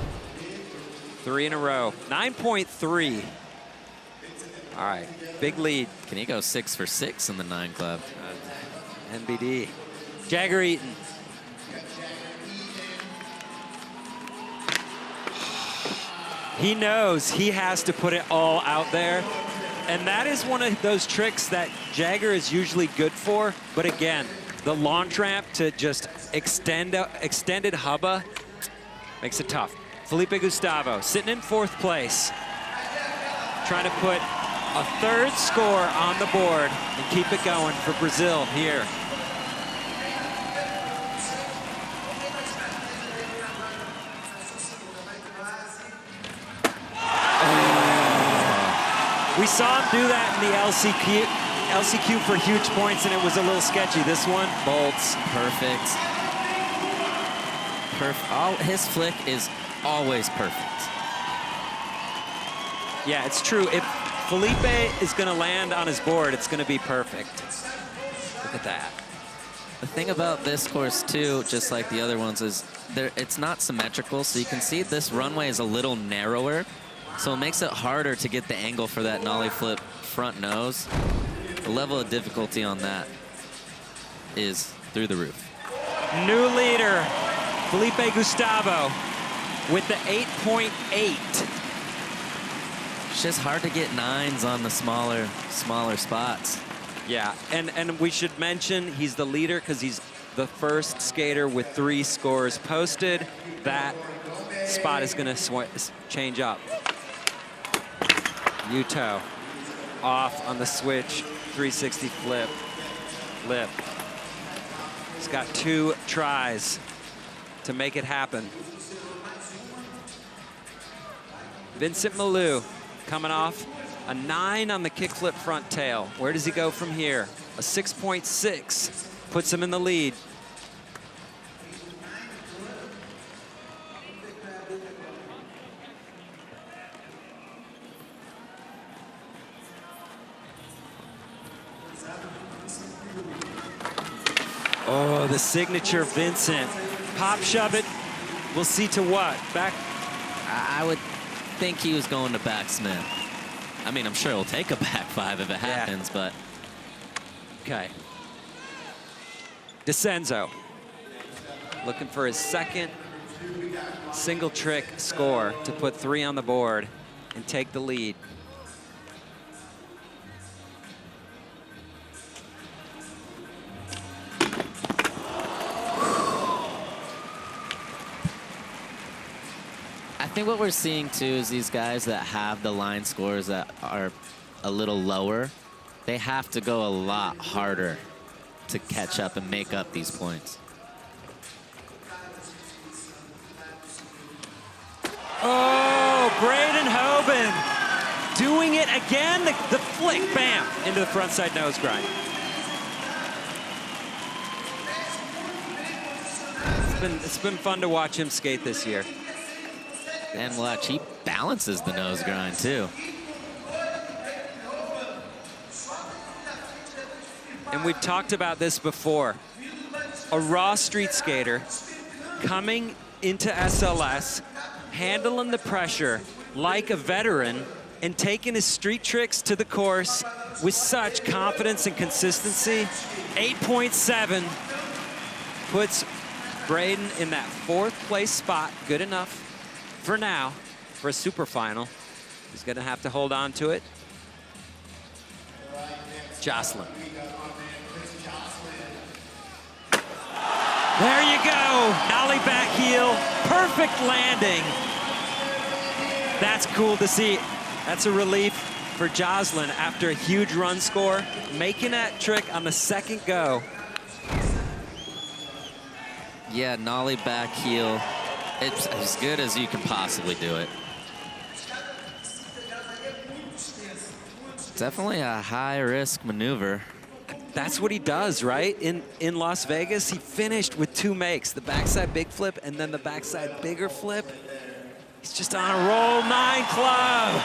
3 in a row. 9.3. All right, big lead. Can he go 6 for 6 in the 9 club? NBD. Jagger Eaton. He knows he has to put it all out there. And that is one of those tricks that Jagger is usually good for. But again, the launch ramp to just extended hubba makes it tough. Felipe Gustavo sitting in 4th place. Trying to put a 3rd score on the board and keep it going for Brazil here. We saw him do that in the LCQ for huge points, and it was a little sketchy. This one, bolts. Perfect. His flick is always perfect. Yeah, it's true. Felipe is going to land on his board, it's going to be perfect. Look at that. The thing about this course, too, just like the other ones, is it's not symmetrical. So you can see this runway is a little narrower. So it makes it harder to get the angle for that nollie flip front nose. The level of difficulty on that is through the roof. New leader, Felipe Gustavo, with the 8.8. It's just hard to get 9s on the smaller spots. Yeah, and we should mention he's the leader because he's the first skater with 3 scores posted. That spot is going to change up. Yuto off on the switch, 360 flip, lip. He's got 2 tries to make it happen. Vincent Malou coming off a 9 on the kickflip front tail. Where does he go from here? A 6.6 puts him in the lead. Oh, the signature Vincent. Pop shove it. We'll see to what? Back. I would think he was going to backsmith. I mean, I'm sure he'll take a back 5 if it happens, but. Okay. DeCenzo looking for his second single trick score to put 3 on the board and take the lead. I think what we're seeing too is these guys that have the line scores that are a little lower, they have to go a lot harder to catch up and make up these points. Oh, Braden Hoban doing it again. The flick, bam, into the front side nose grind. It's been fun to watch him skate this year. And watch, he balances the nose grind too. And we've talked about this before. A raw street skater coming into SLS, handling the pressure like a veteran and taking his street tricks to the course with such confidence and consistency. 8.7 puts Braden in that 4th place spot, good enough for now for a super final. He's going to have to hold on to it. Jocelyn. There you go. Nollie back heel. Perfect landing. That's cool to see. That's a relief for Jocelyn after a huge run score. Making that trick on the 2nd go. Yeah, nollie back heel. It's as good as you can possibly do it. Definitely a high-risk maneuver. That's what he does, right? In Las Vegas, he finished with 2 makes, the backside big flip and then the backside bigger flip. He's just on a roll. 9 club.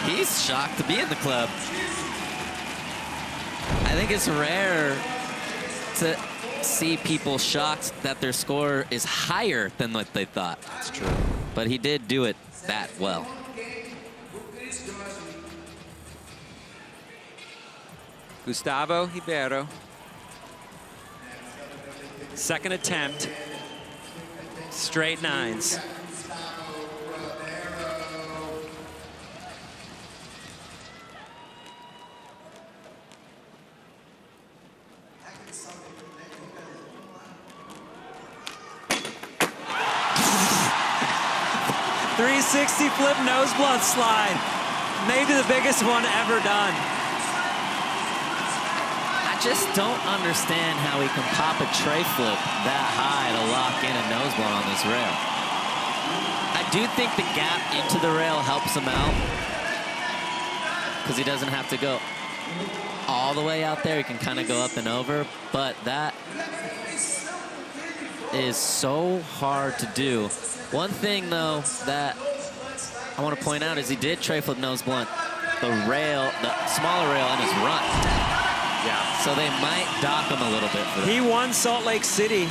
He's shocked to be in the club. I think it's rare to see people shocked that their score is higher than what they thought. That's true. But he did do it that well. Gustavo Ribeiro. 2nd attempt. Straight 9s. .360 flip nose blunt slide. Maybe the biggest one ever done. I just don't understand how he can pop a tray flip that high to lock in a nose blunt on this rail. I do think the gap into the rail helps him out because he doesn't have to go all the way out there. He can kind of go up and over, but that is so hard to do. One thing, though, that I want to point out is he did tray flip nose blunt the smaller rail in his run. Yeah. So they might dock him a little bit for that. He won Salt Lake City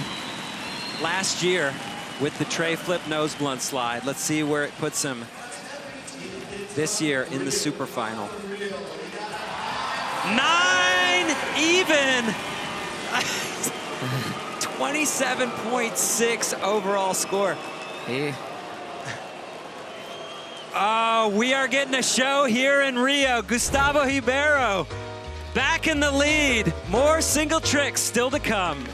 last year with the tray flip nose blunt slide. Let's see where it puts him this year in the super final. 9 even. 27.6 overall score. Oh, we are getting a show here in Rio. Gustavo Ribeiro back in the lead. More single tricks still to come.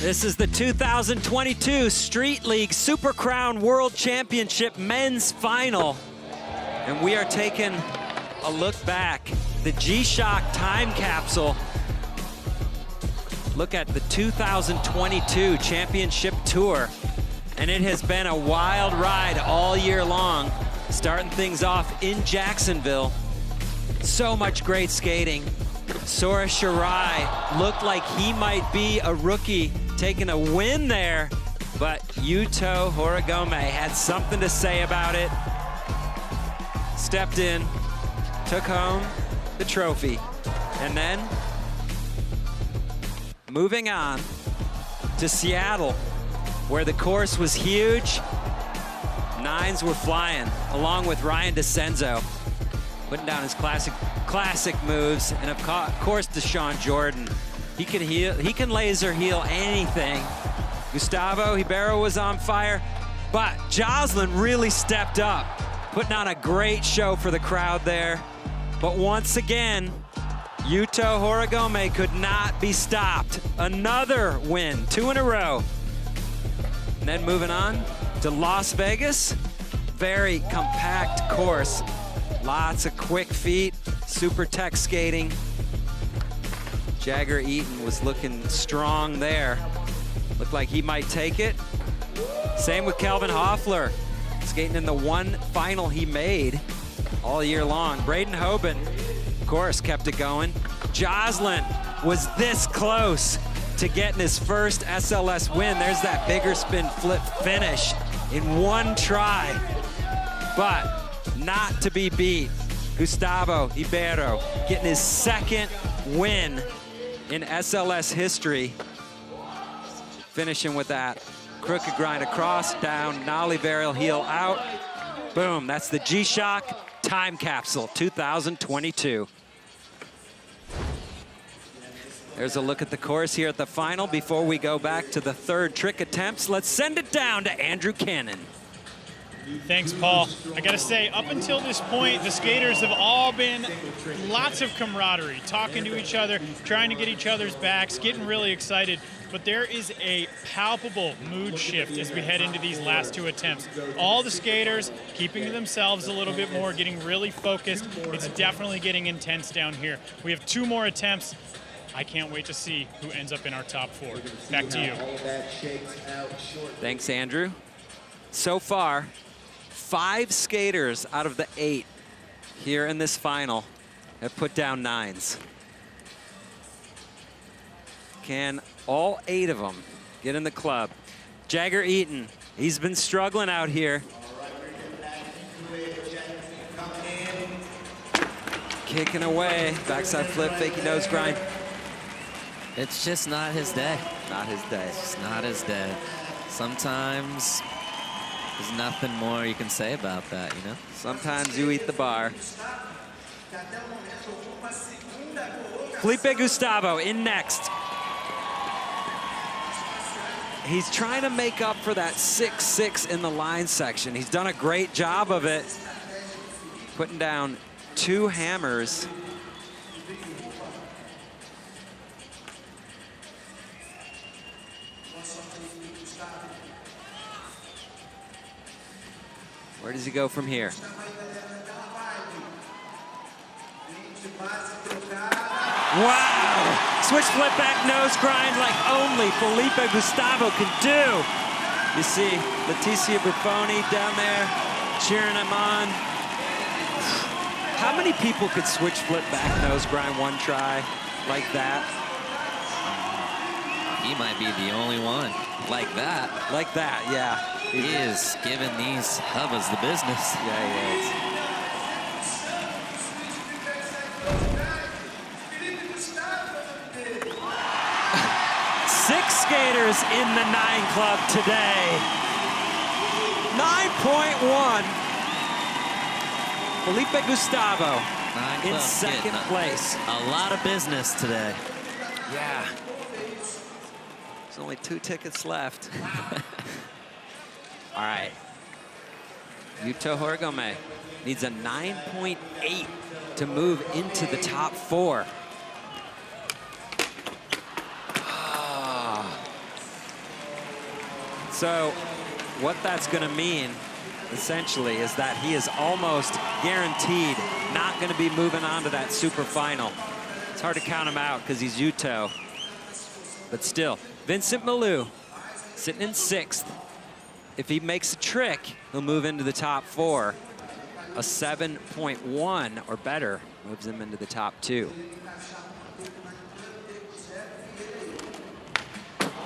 This is the 2022 Street League Super Crown World Championship Men's Final. And we are taking a look back. The G-Shock time capsule. Look at the 2022 Championship Tour. And it has been a wild ride all year long. Starting things off in Jacksonville. So much great skating. Sora Shirai looked like he might be a rookie taking a win there, but Yuto Horigome had something to say about it. Stepped in, took home the trophy, and then moving on to Seattle, where the course was huge. Nines were flying, along with Ryan DeCenzo, putting down his classic classic moves, and of course Deshaun Jordan. He can laser heal anything. Gustavo Ribeiro was on fire, but Jocelyn really stepped up, putting on a great show for the crowd there. But once again, Yuto Horigome could not be stopped. Another win, 2 in a row. And then moving on to Las Vegas. Very compact course. Lots of quick feet, super tech skating. Jagger Eaton was looking strong there. Looked like he might take it. Same with Kelvin Hoffler, skating in the one final he made all year long. Braden Hoban, of course, kept it going. Jocelyn was this close to getting his first SLS win. There's that bigger spin flip finish in one try, but not to be beat. Gustavo Ribeiro getting his second win in SLS history. Finishing with that crooked grind across, down, nollie varial heel out. Boom, that's the G-Shock Time Capsule 2022. There's a look at the course here at the final. Before we go back to the third trick attempts, let's send it down to Andrew Cannon. Thanks, Paul. I gotta say, up until this point, the skaters have all been lots of camaraderie, talking to each other, trying to get each other's backs, getting really excited. But there is a palpable mood shift as we head into these last two attempts. All the skaters keeping to themselves a little bit more, getting really focused. It's definitely getting intense down here. We have 2 more attempts. I can't wait to see who ends up in our top 4. Back to you. Thanks, Andrew. So far, 5 skaters out of the 8 here in this final have put down 9s. Can all 8 of them get in the club? Jagger Eaton, he's been struggling out here. Kicking away, backside flip, fakey nose grind. It's just not his day. Not his day. It's just not his day. Sometimes there's nothing more you can say about that, you know? Sometimes you eat the bar. Felipe Gustavo in next. He's trying to make up for that 6-6 in the line section. He's done a great job of it, putting down 2 hammers. Where does he go from here? Wow! Switch flip back nose grind like only Felipe Gustavo can do. You see Leticia Buffoni down there cheering him on. How many people could switch flip back nose grind one try like that? He might be the only one like that. Like that, yeah. He is giving these hubbas the business. Yeah, he is. Six skaters in the 9 club today. 9.1. Felipe Gustavo in second place. A lot of business today. Yeah. There's only 2 tickets left. All right. Yuto Horigome needs a 9.8 to move into the top 4. So what that's going to mean, essentially, is that he is almost guaranteed not going to be moving on to that super final. It's hard to count him out because he's Yuto. But still, Vincent Malou sitting in 6th. If he makes a trick, he'll move into the top 4. A 7.1 or better moves him into the top 2.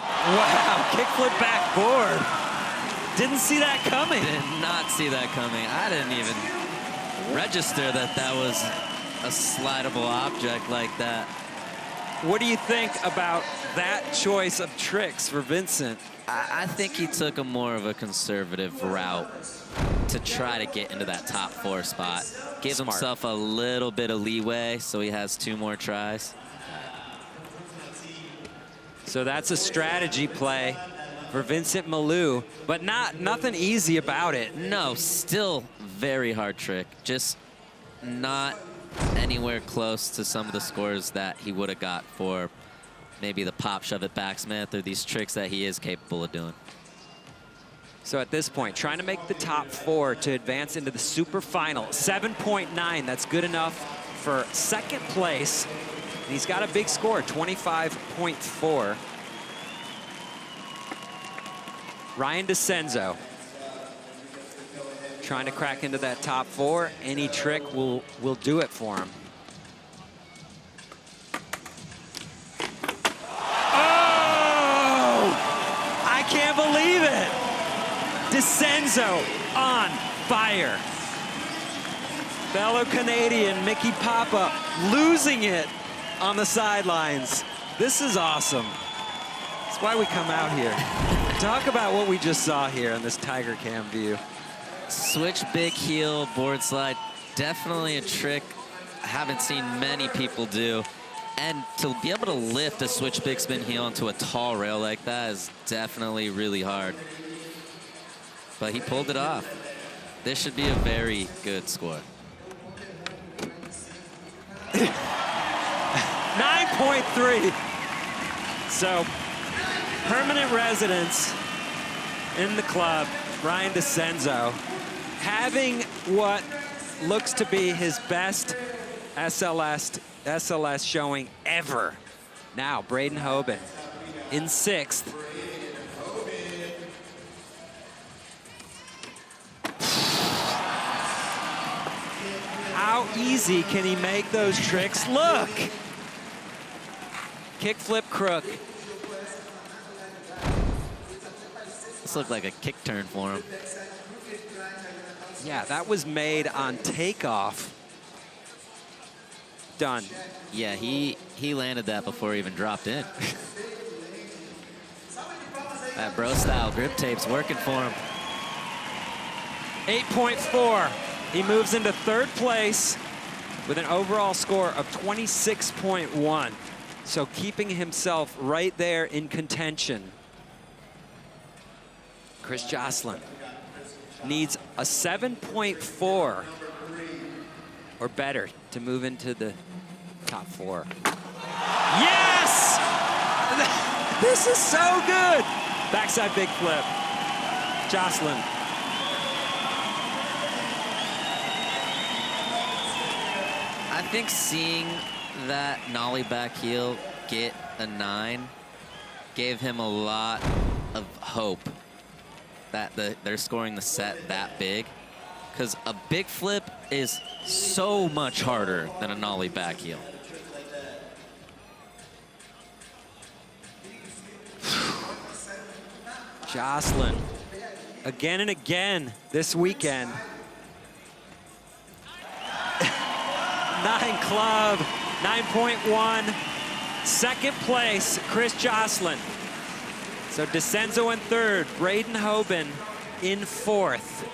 Wow, kickflip backboard. Didn't see that coming. Did not see that coming. I didn't even register that that was a slidable object like that. What do you think about that choice of tricks for Vincent? I think he took a more of a conservative route. to try to get into that top 4 spot. Give Smart. himself a little bit of leeway so he has 2 more tries. So that's a strategy play for Vincent Malou, but nothing easy about it. No, still very hard trick. Just not anywhere close to some of the scores that he would have got for maybe the pop shove it backsmith or these tricks that he is capable of doing. So at this point, trying to make the top 4 to advance into the super final. 7.9, that's good enough for second place. And he's got a big score, 25.4. Ryan DeCenzo trying to crack into that top 4. Any trick will do it for him. Oh! I can't believe it! DeCenzo on fire. Fellow Canadian Mickey Papa losing it on the sidelines. This is awesome. That's why we come out here. Talk about what we just saw here on this Tiger Cam view. Switch big heel board slide, definitely a trick I haven't seen many people do. And to be able to lift a switch big spin heel onto a tall rail like that is definitely really hard. But he pulled it off. This should be a very good score. 9.3. So, permanent residence in the club, Ryan DeCenzo, having what looks to be his best SLS showing ever. Now, Braden Hoban in 6th. How easy can he make those tricks look? Kick flip crook. This looked like a kick turn for him. Yeah, that was made on takeoff. Done. Yeah, he landed that before he even dropped in. That bro style grip tape's working for him. 8.4. He moves into 3rd place with an overall score of 26.1. So keeping himself right there in contention. Chris Joslin needs a 7.4 or better to move into the top 4. Yes! This is so good! Backside big flip. Joslin. I think seeing that nollie back heel get a 9 gave him a lot of hope that they're scoring the set that big, because a big flip is so much harder than a nollie back heel. Joslin, again and again this weekend. 9 club, 9.1. Second place, Chris Joslin. So DeCenzo in 3rd, Braden Hoban in 4th.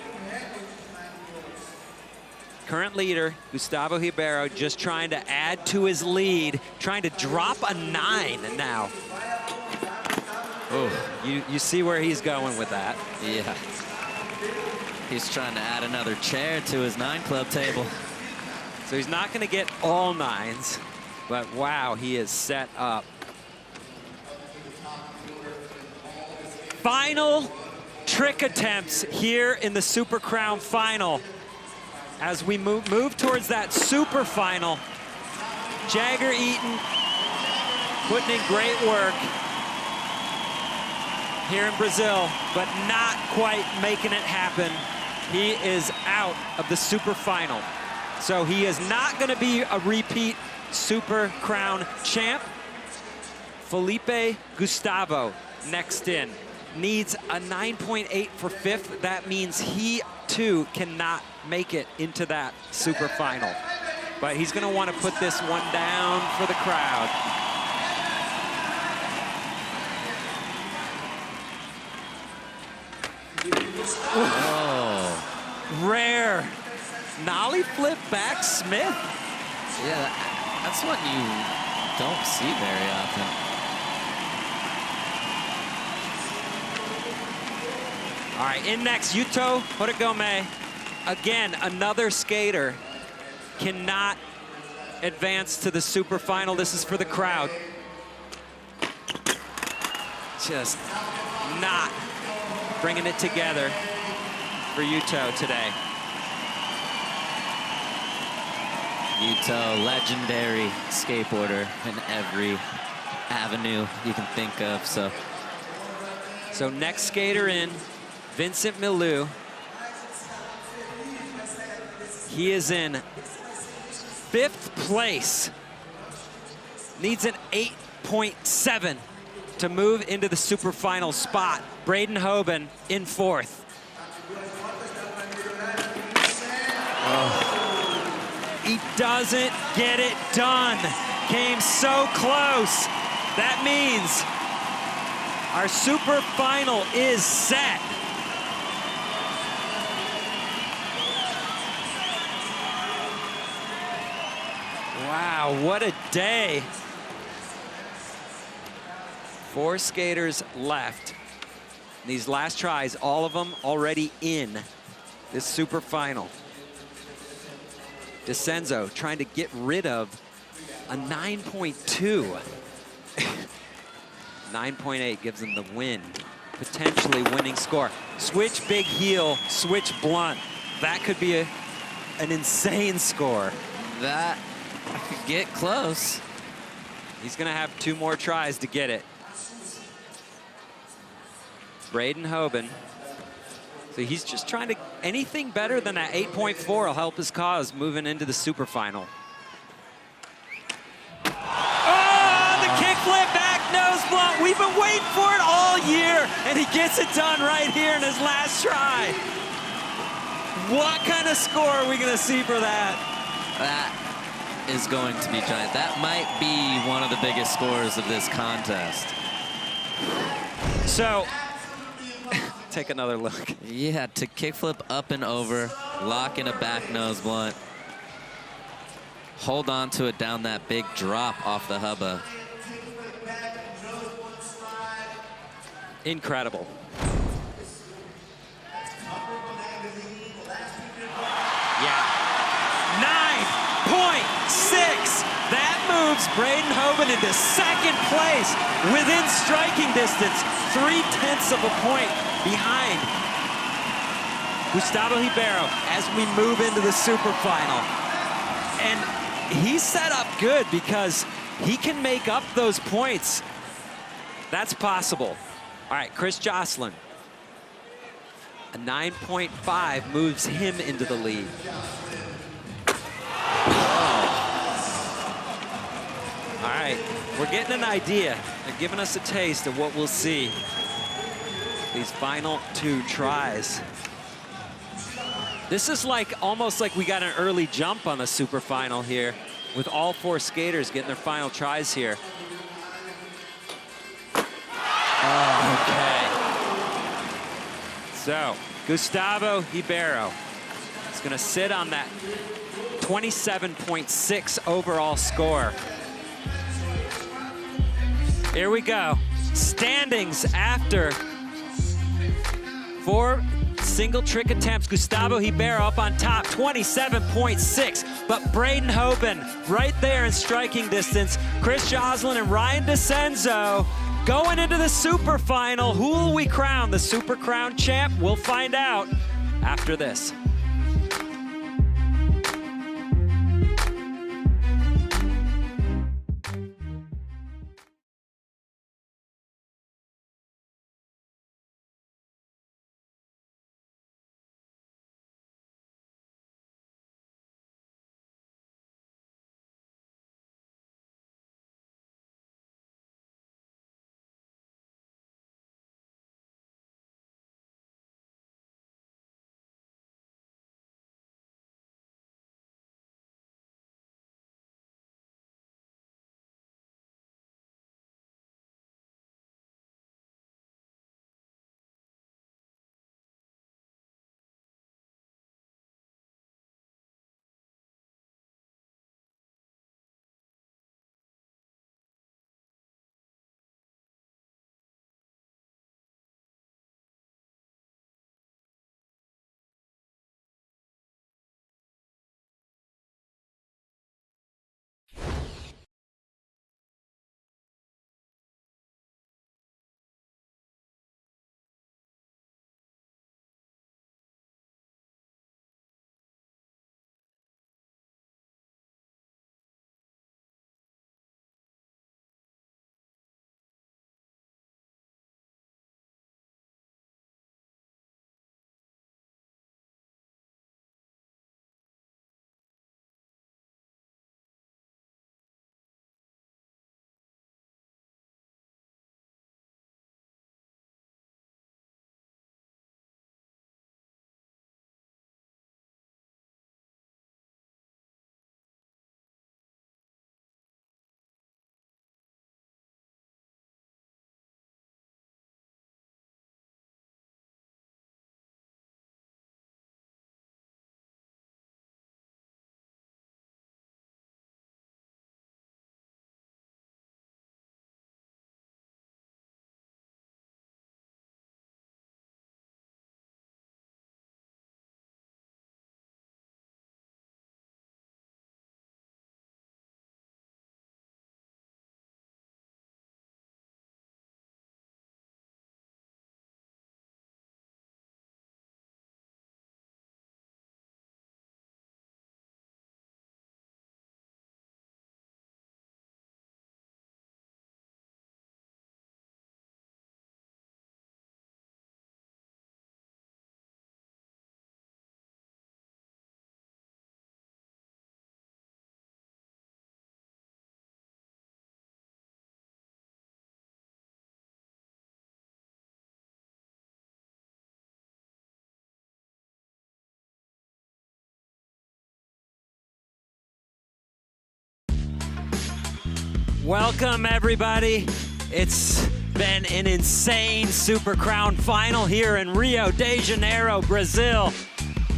Current leader, Gustavo Ribeiro, just trying to add to his lead, trying to drop a 9 now. Oh, you see where he's going with that. Yeah. He's trying to add another chair to his 9 club table. So he's not going to get all 9s, but wow, he is set up. Final trick attempts here in the Super Crown final. As we move towards that super final, Jagger Eaton putting in great work here in Brazil, but not quite making it happen. He is out of the super final. So he is not going to be a repeat Super Crown champ. Felipe Gustavo next in. Needs a 9.8 for 5th. That means he, too, cannot make it into that super final. But he's going to want to put this one down for the crowd. Oh. rare. Nollie flip back Smith. Yeah, that's one you don't see very often. All right, in next, Yuto Horigome. Again, another skater cannot advance to the super final. This is for the crowd. Just not bringing it together for Yuto today. Yuto, legendary skateboarder in every avenue you can think of. So next skater in, Vincent Milou. He is in 5th place. Needs an 8.7 to move into the super final spot. Braden Hoban in 4th. He doesn't get it done. Came so close. That means our super final is set. Wow, what a day. 4 skaters left. These last tries, all of them already in this super final. DeCenzo trying to get rid of a 9.2. 9.8 gives him the win, potentially winning score. Switch big heel, switch blunt. That could be an insane score. That could get close. He's gonna have 2 more tries to get it. Braden Hoban. So he's just trying to, anything better than that 8.4 will help his cause moving into the super final. Oh, the kickflip back nose blunt. We've been waiting for it all year, and he gets it done right here in his last try. What kind of score are we gonna see for that? That is going to be giant. That might be one of the biggest scores of this contest. So, take another look. Yeah, to kickflip up and over, lock in a back nose blunt, hold on to it down that big drop off the hubba. Incredible. Yeah. 9.6. That moves Braden Hoban into 2nd place within striking distance, 0.3 of a point behind Gustavo Ribeiro as we move into the super final. And he's set up good because he can make up those points. That's possible. All right, Chris Jocelyn. A 9.5 moves him into the lead. All right, we're getting an idea. They're giving us a taste of what we'll see these final 2 tries. This is like almost like we got an early jump on the super final here with all 4 skaters getting their final tries here. Okay. So, Gustavo Ribeiro is going to sit on that 27.6 overall score. Here we go. Standings after 4 single trick attempts. Gustavo Ribeiro up on top, 27.6. But Braden Hoban right there in striking distance. Chris Jocelyn and Ryan DeCenzo going into the super final. Who will we crown? The Super Crown champ? We'll find out after this. Welcome, everybody. It's been an insane Super Crown final here in Rio de Janeiro, Brazil.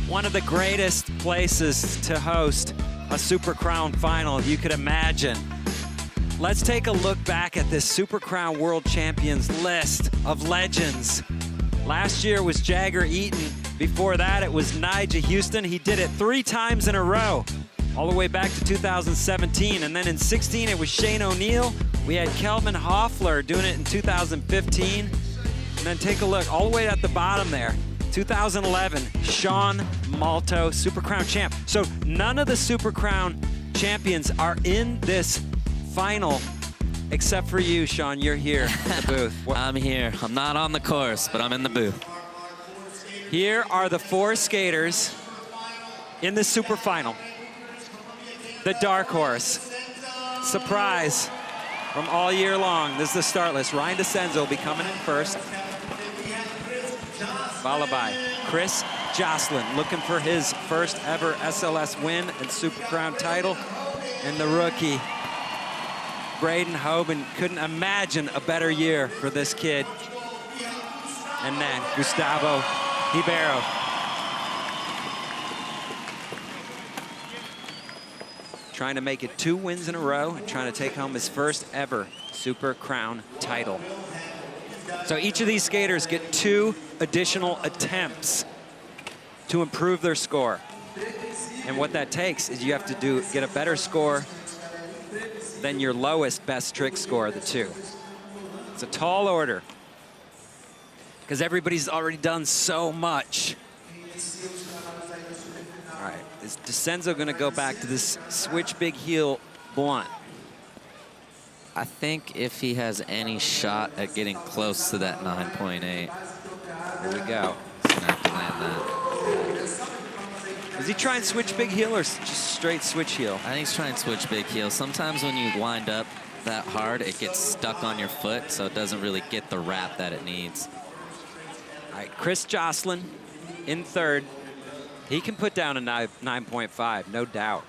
One of the greatest places to host a Super Crown final you could imagine. Let's take a look back at this Super Crown World Champions list of legends. Last year was Jagger Eaton. Before that, it was Nigel Houston. He did it 3 times in a row, all the way back to 2017. And then in 16, it was Shane O'Neill. We had Kelvin Hoffler doing it in 2015. And then take a look all the way at the bottom there. 2011, Sean Malto, Super Crown champ. So none of the Super Crown champions are in this final except for you, Sean. You're here in the booth. I'm here. I'm not on the course, but I'm in the booth. Here are the 4 skaters in the super final. The dark horse. Surprise from all year long. This is the start list. Ryan DeCenzo will be coming in first. Followed by Chris Jocelyn, looking for his first ever SLS win and Super Crown title. And the rookie, Braden Hoban. Couldn't imagine a better year for this kid. And then Gustavo Ribeiro. Trying to make it 2 wins in a row and trying to take home his first ever Super Crown title. So each of these skaters get 2 additional attempts to improve their score. And what that takes is you have to get a better score than your lowest best trick score of the 2. It's a tall order because everybody's already done so much. All right, is DeCenzo going to go back to this switch big heel blunt? I think if he has any shot at getting close to that 9.8. Here we go. He's going to have to land that. Is he trying switch big heel or just straight switch heel? I think he's trying to switch big heel. Sometimes when you wind up that hard, it gets stuck on your foot, so it doesn't really get the wrap that it needs. All right, Chris Jocelyn in third. He can put down a 9.5, no doubt.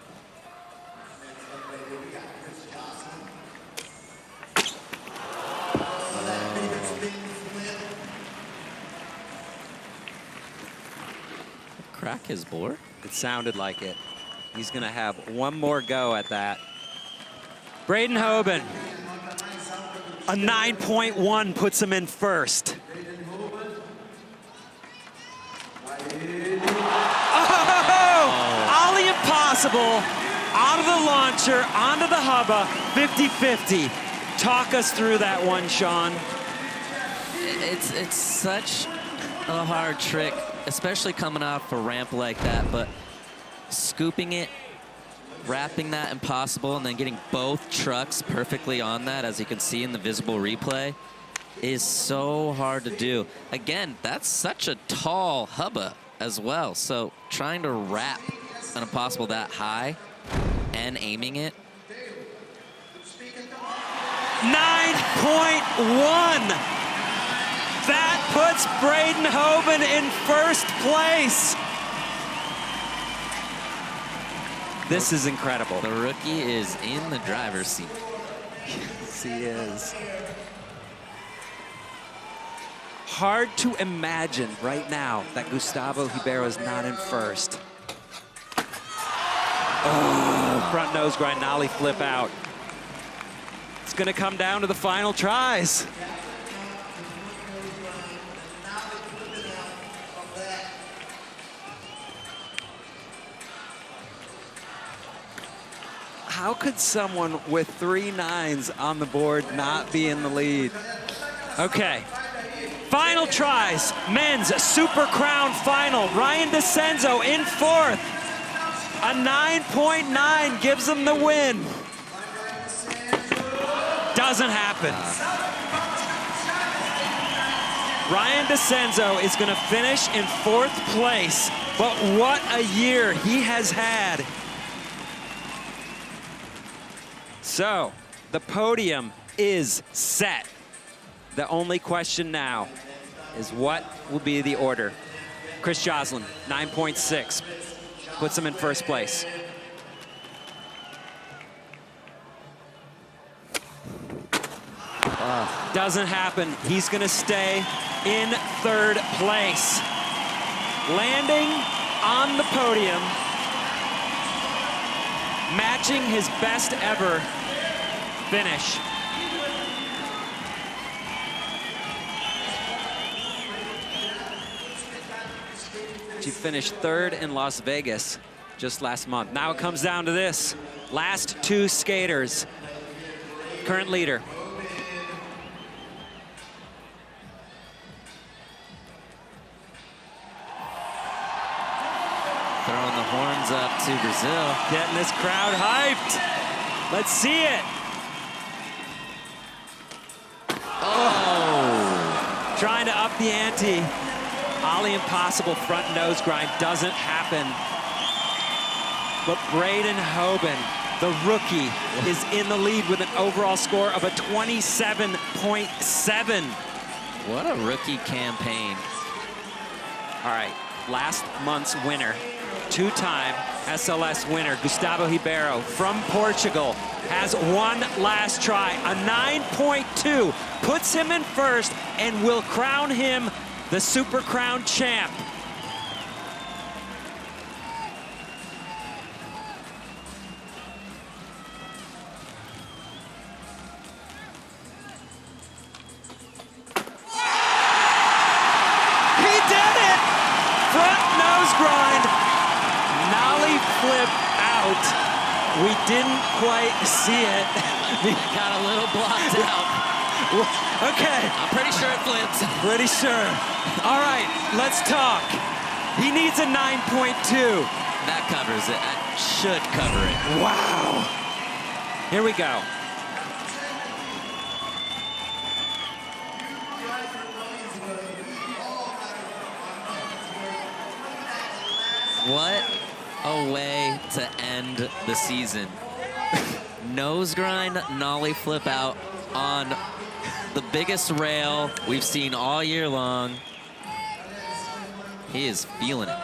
Crack his board? It sounded like it. He's going to have one more go at that. Braden Hoban, a 9.1 puts him in first. Oh! Ollie impossible. Out of the launcher, onto the hubba, 50-50. Talk us through that one, Sean. It's such a hard trick, especially coming off a ramp like that, but scooping it, wrapping that impossible, and then getting both trucks perfectly on that, as you can see in the visible replay, is so hard to do. Again, that's such a tall hubba as well, so trying to wrap an impossible that high and aiming it. 9.1! That puts Braden Hoban in first place. This is incredible. The rookie is in the driver's seat. Yes, he is. Hard to imagine right now that Gustavo Ribeiro is not in first. Oh, front nose grind, nollie flip out. It's going to come down to the final tries. How could someone with 3 9s on the board not be in the lead? Okay. Final tries, men's Super Crown final. Ryan DeCenzo in fourth. A 9.9 gives him the win. Doesn't happen. Ryan DeCenzo is going to finish in 4th place, but what a year he has had. So, the podium is set. The only question now is what will be the order. Chris Jocelyn, 9.6, puts him in first place. Doesn't happen. He's going to stay in third place. Landing on the podium, matching his best ever finish. She finished third in Las Vegas just last month. Now it comes down to this. Last two skaters. Current leader. Throwing the horns up to Brazil. Getting this crowd hyped. Let's see it. Oh! Trying to up the ante. Ollie impossible front nose grind doesn't happen. But Braden Hoban, the rookie, is in the lead with an overall score of a 27.7. What a rookie campaign. All right, last month's winner, two-time SLS winner, Gustavo Ribeiro from Portugal, has one last try. A 9.2 puts him in first and will crown him the Super Crown champ. He did it! Front nose grind, nollie flip out. We didn't quite see it. Got a little blocked out. Okay. I'm pretty sure it flips. Pretty sure. All right, let's talk. He needs a 9.2. That covers it. That should cover it. Wow. Here we go. What a way to end the season. Nose grind, nollie flip out on the biggest rail we've seen all year long. He is feeling it.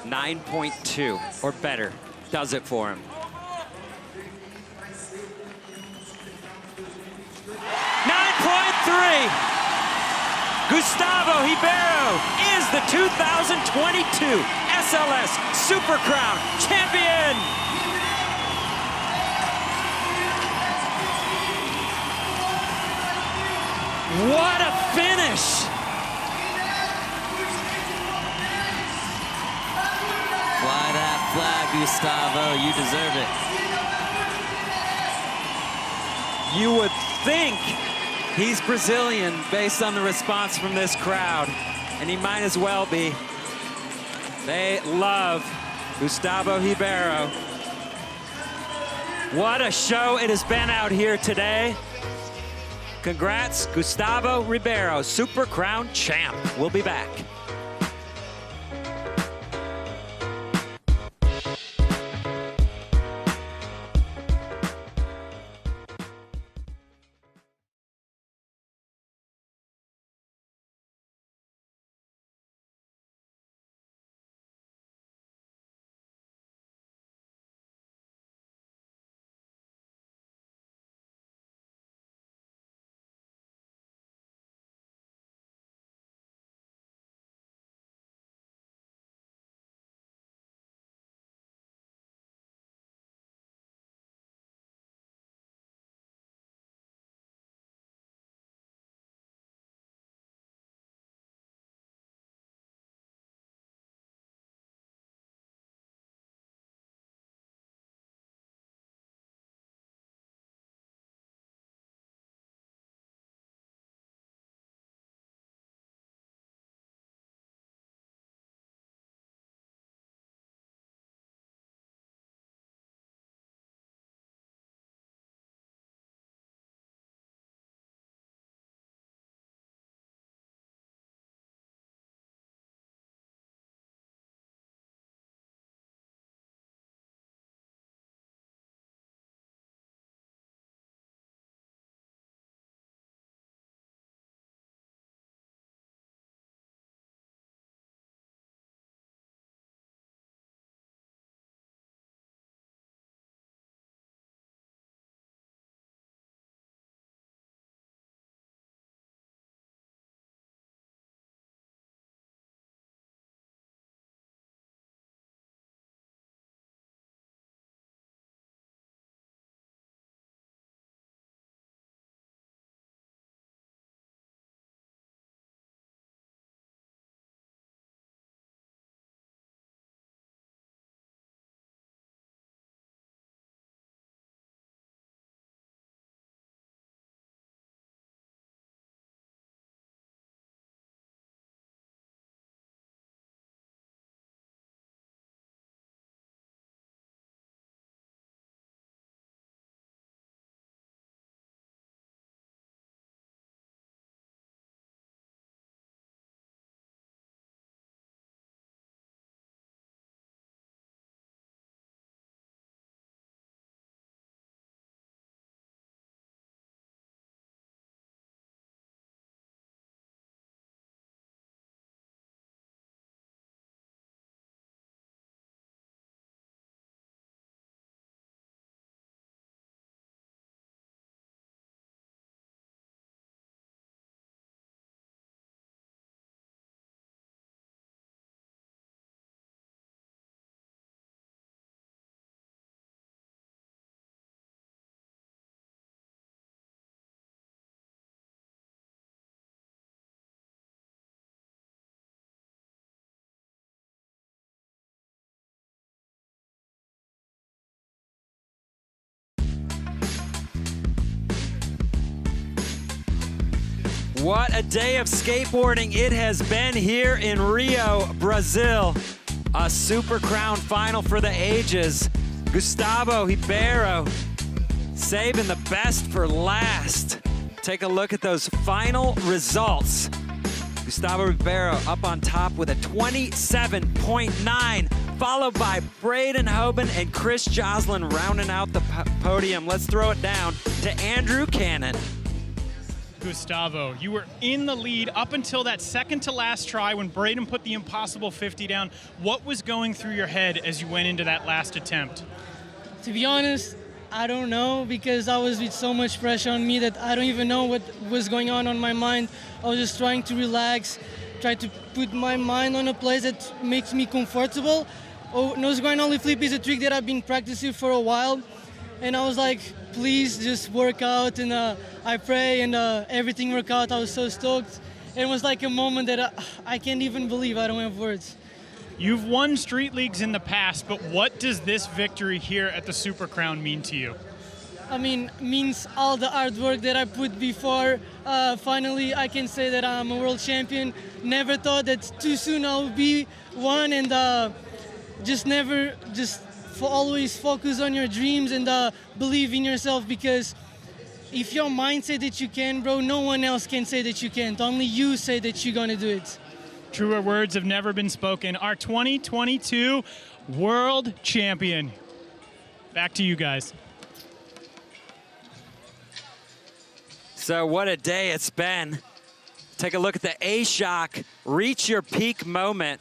.2 or better does it for him. 9.3. Gustavo Ribeiro is the 2022 SLS Super Crown champion. What a finish. Fly that flag, Gustavo. You deserve it. You would think he's Brazilian based on the response from this crowd, and he might as well be. They love Gustavo Ribeiro. What a show it has been out here today. Congrats, Gustavo Ribeiro, Super Crown champ. We'll be back. What a day of skateboarding it has been here in Rio, Brazil. A Super Crown final for the ages. Gustavo Ribeiro saving the best for last. Take a look at those final results. Gustavo Ribeiro up on top with a 27.9, followed by Braden Hoban and Chris Joslin rounding out the podium. Let's throw it down to Andrew Cannon. Gustavo, you were in the lead up until that second to last try when Braden put the impossible 50 down. What was going through your head as you went into that last attempt? To be honest, I don't know, because I was with so much pressure on me that I don't even know what was going on my mind. I was just trying to relax, try to put my mind on a place that makes me comfortable. Nose grind ollie flip is a trick that I've been practicing for a while, and I was like, please just work out, and I pray, and everything worked out. I was so stoked. It was like a moment that I can't even believe. I don't have words. You've won street leagues in the past, but what does this victory here at the Super Crown mean to you? I mean, means all the hard work that I put before. Finally, I can say that I'm a world champion. Never thought that too soon I would be one, and always focus on your dreams and believe in yourself, because if your mind say that you can, bro, no one else can say that you can't. Only you say that you're gonna do it. Truer words have never been spoken. Our 2022 world champion. Back to you guys. So what a day it's been. Take a look at the A-Shock Reach Your Peak moment.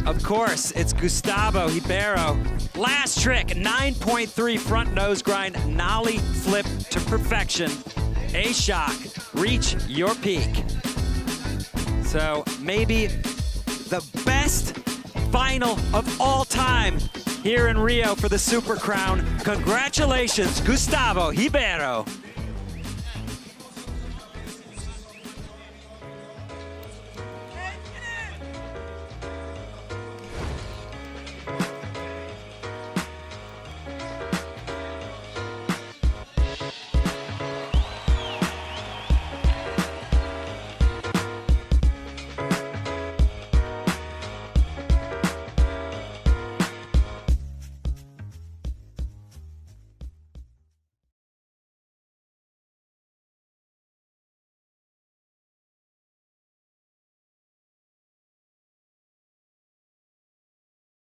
Of course, it's Gustavo Ribeiro. Last trick, 9.3 front nose grind, nollie flip to perfection. A-Shock, reach your peak. So maybe the best final of all time here in Rio for the Super Crown. Congratulations, Gustavo Ribeiro.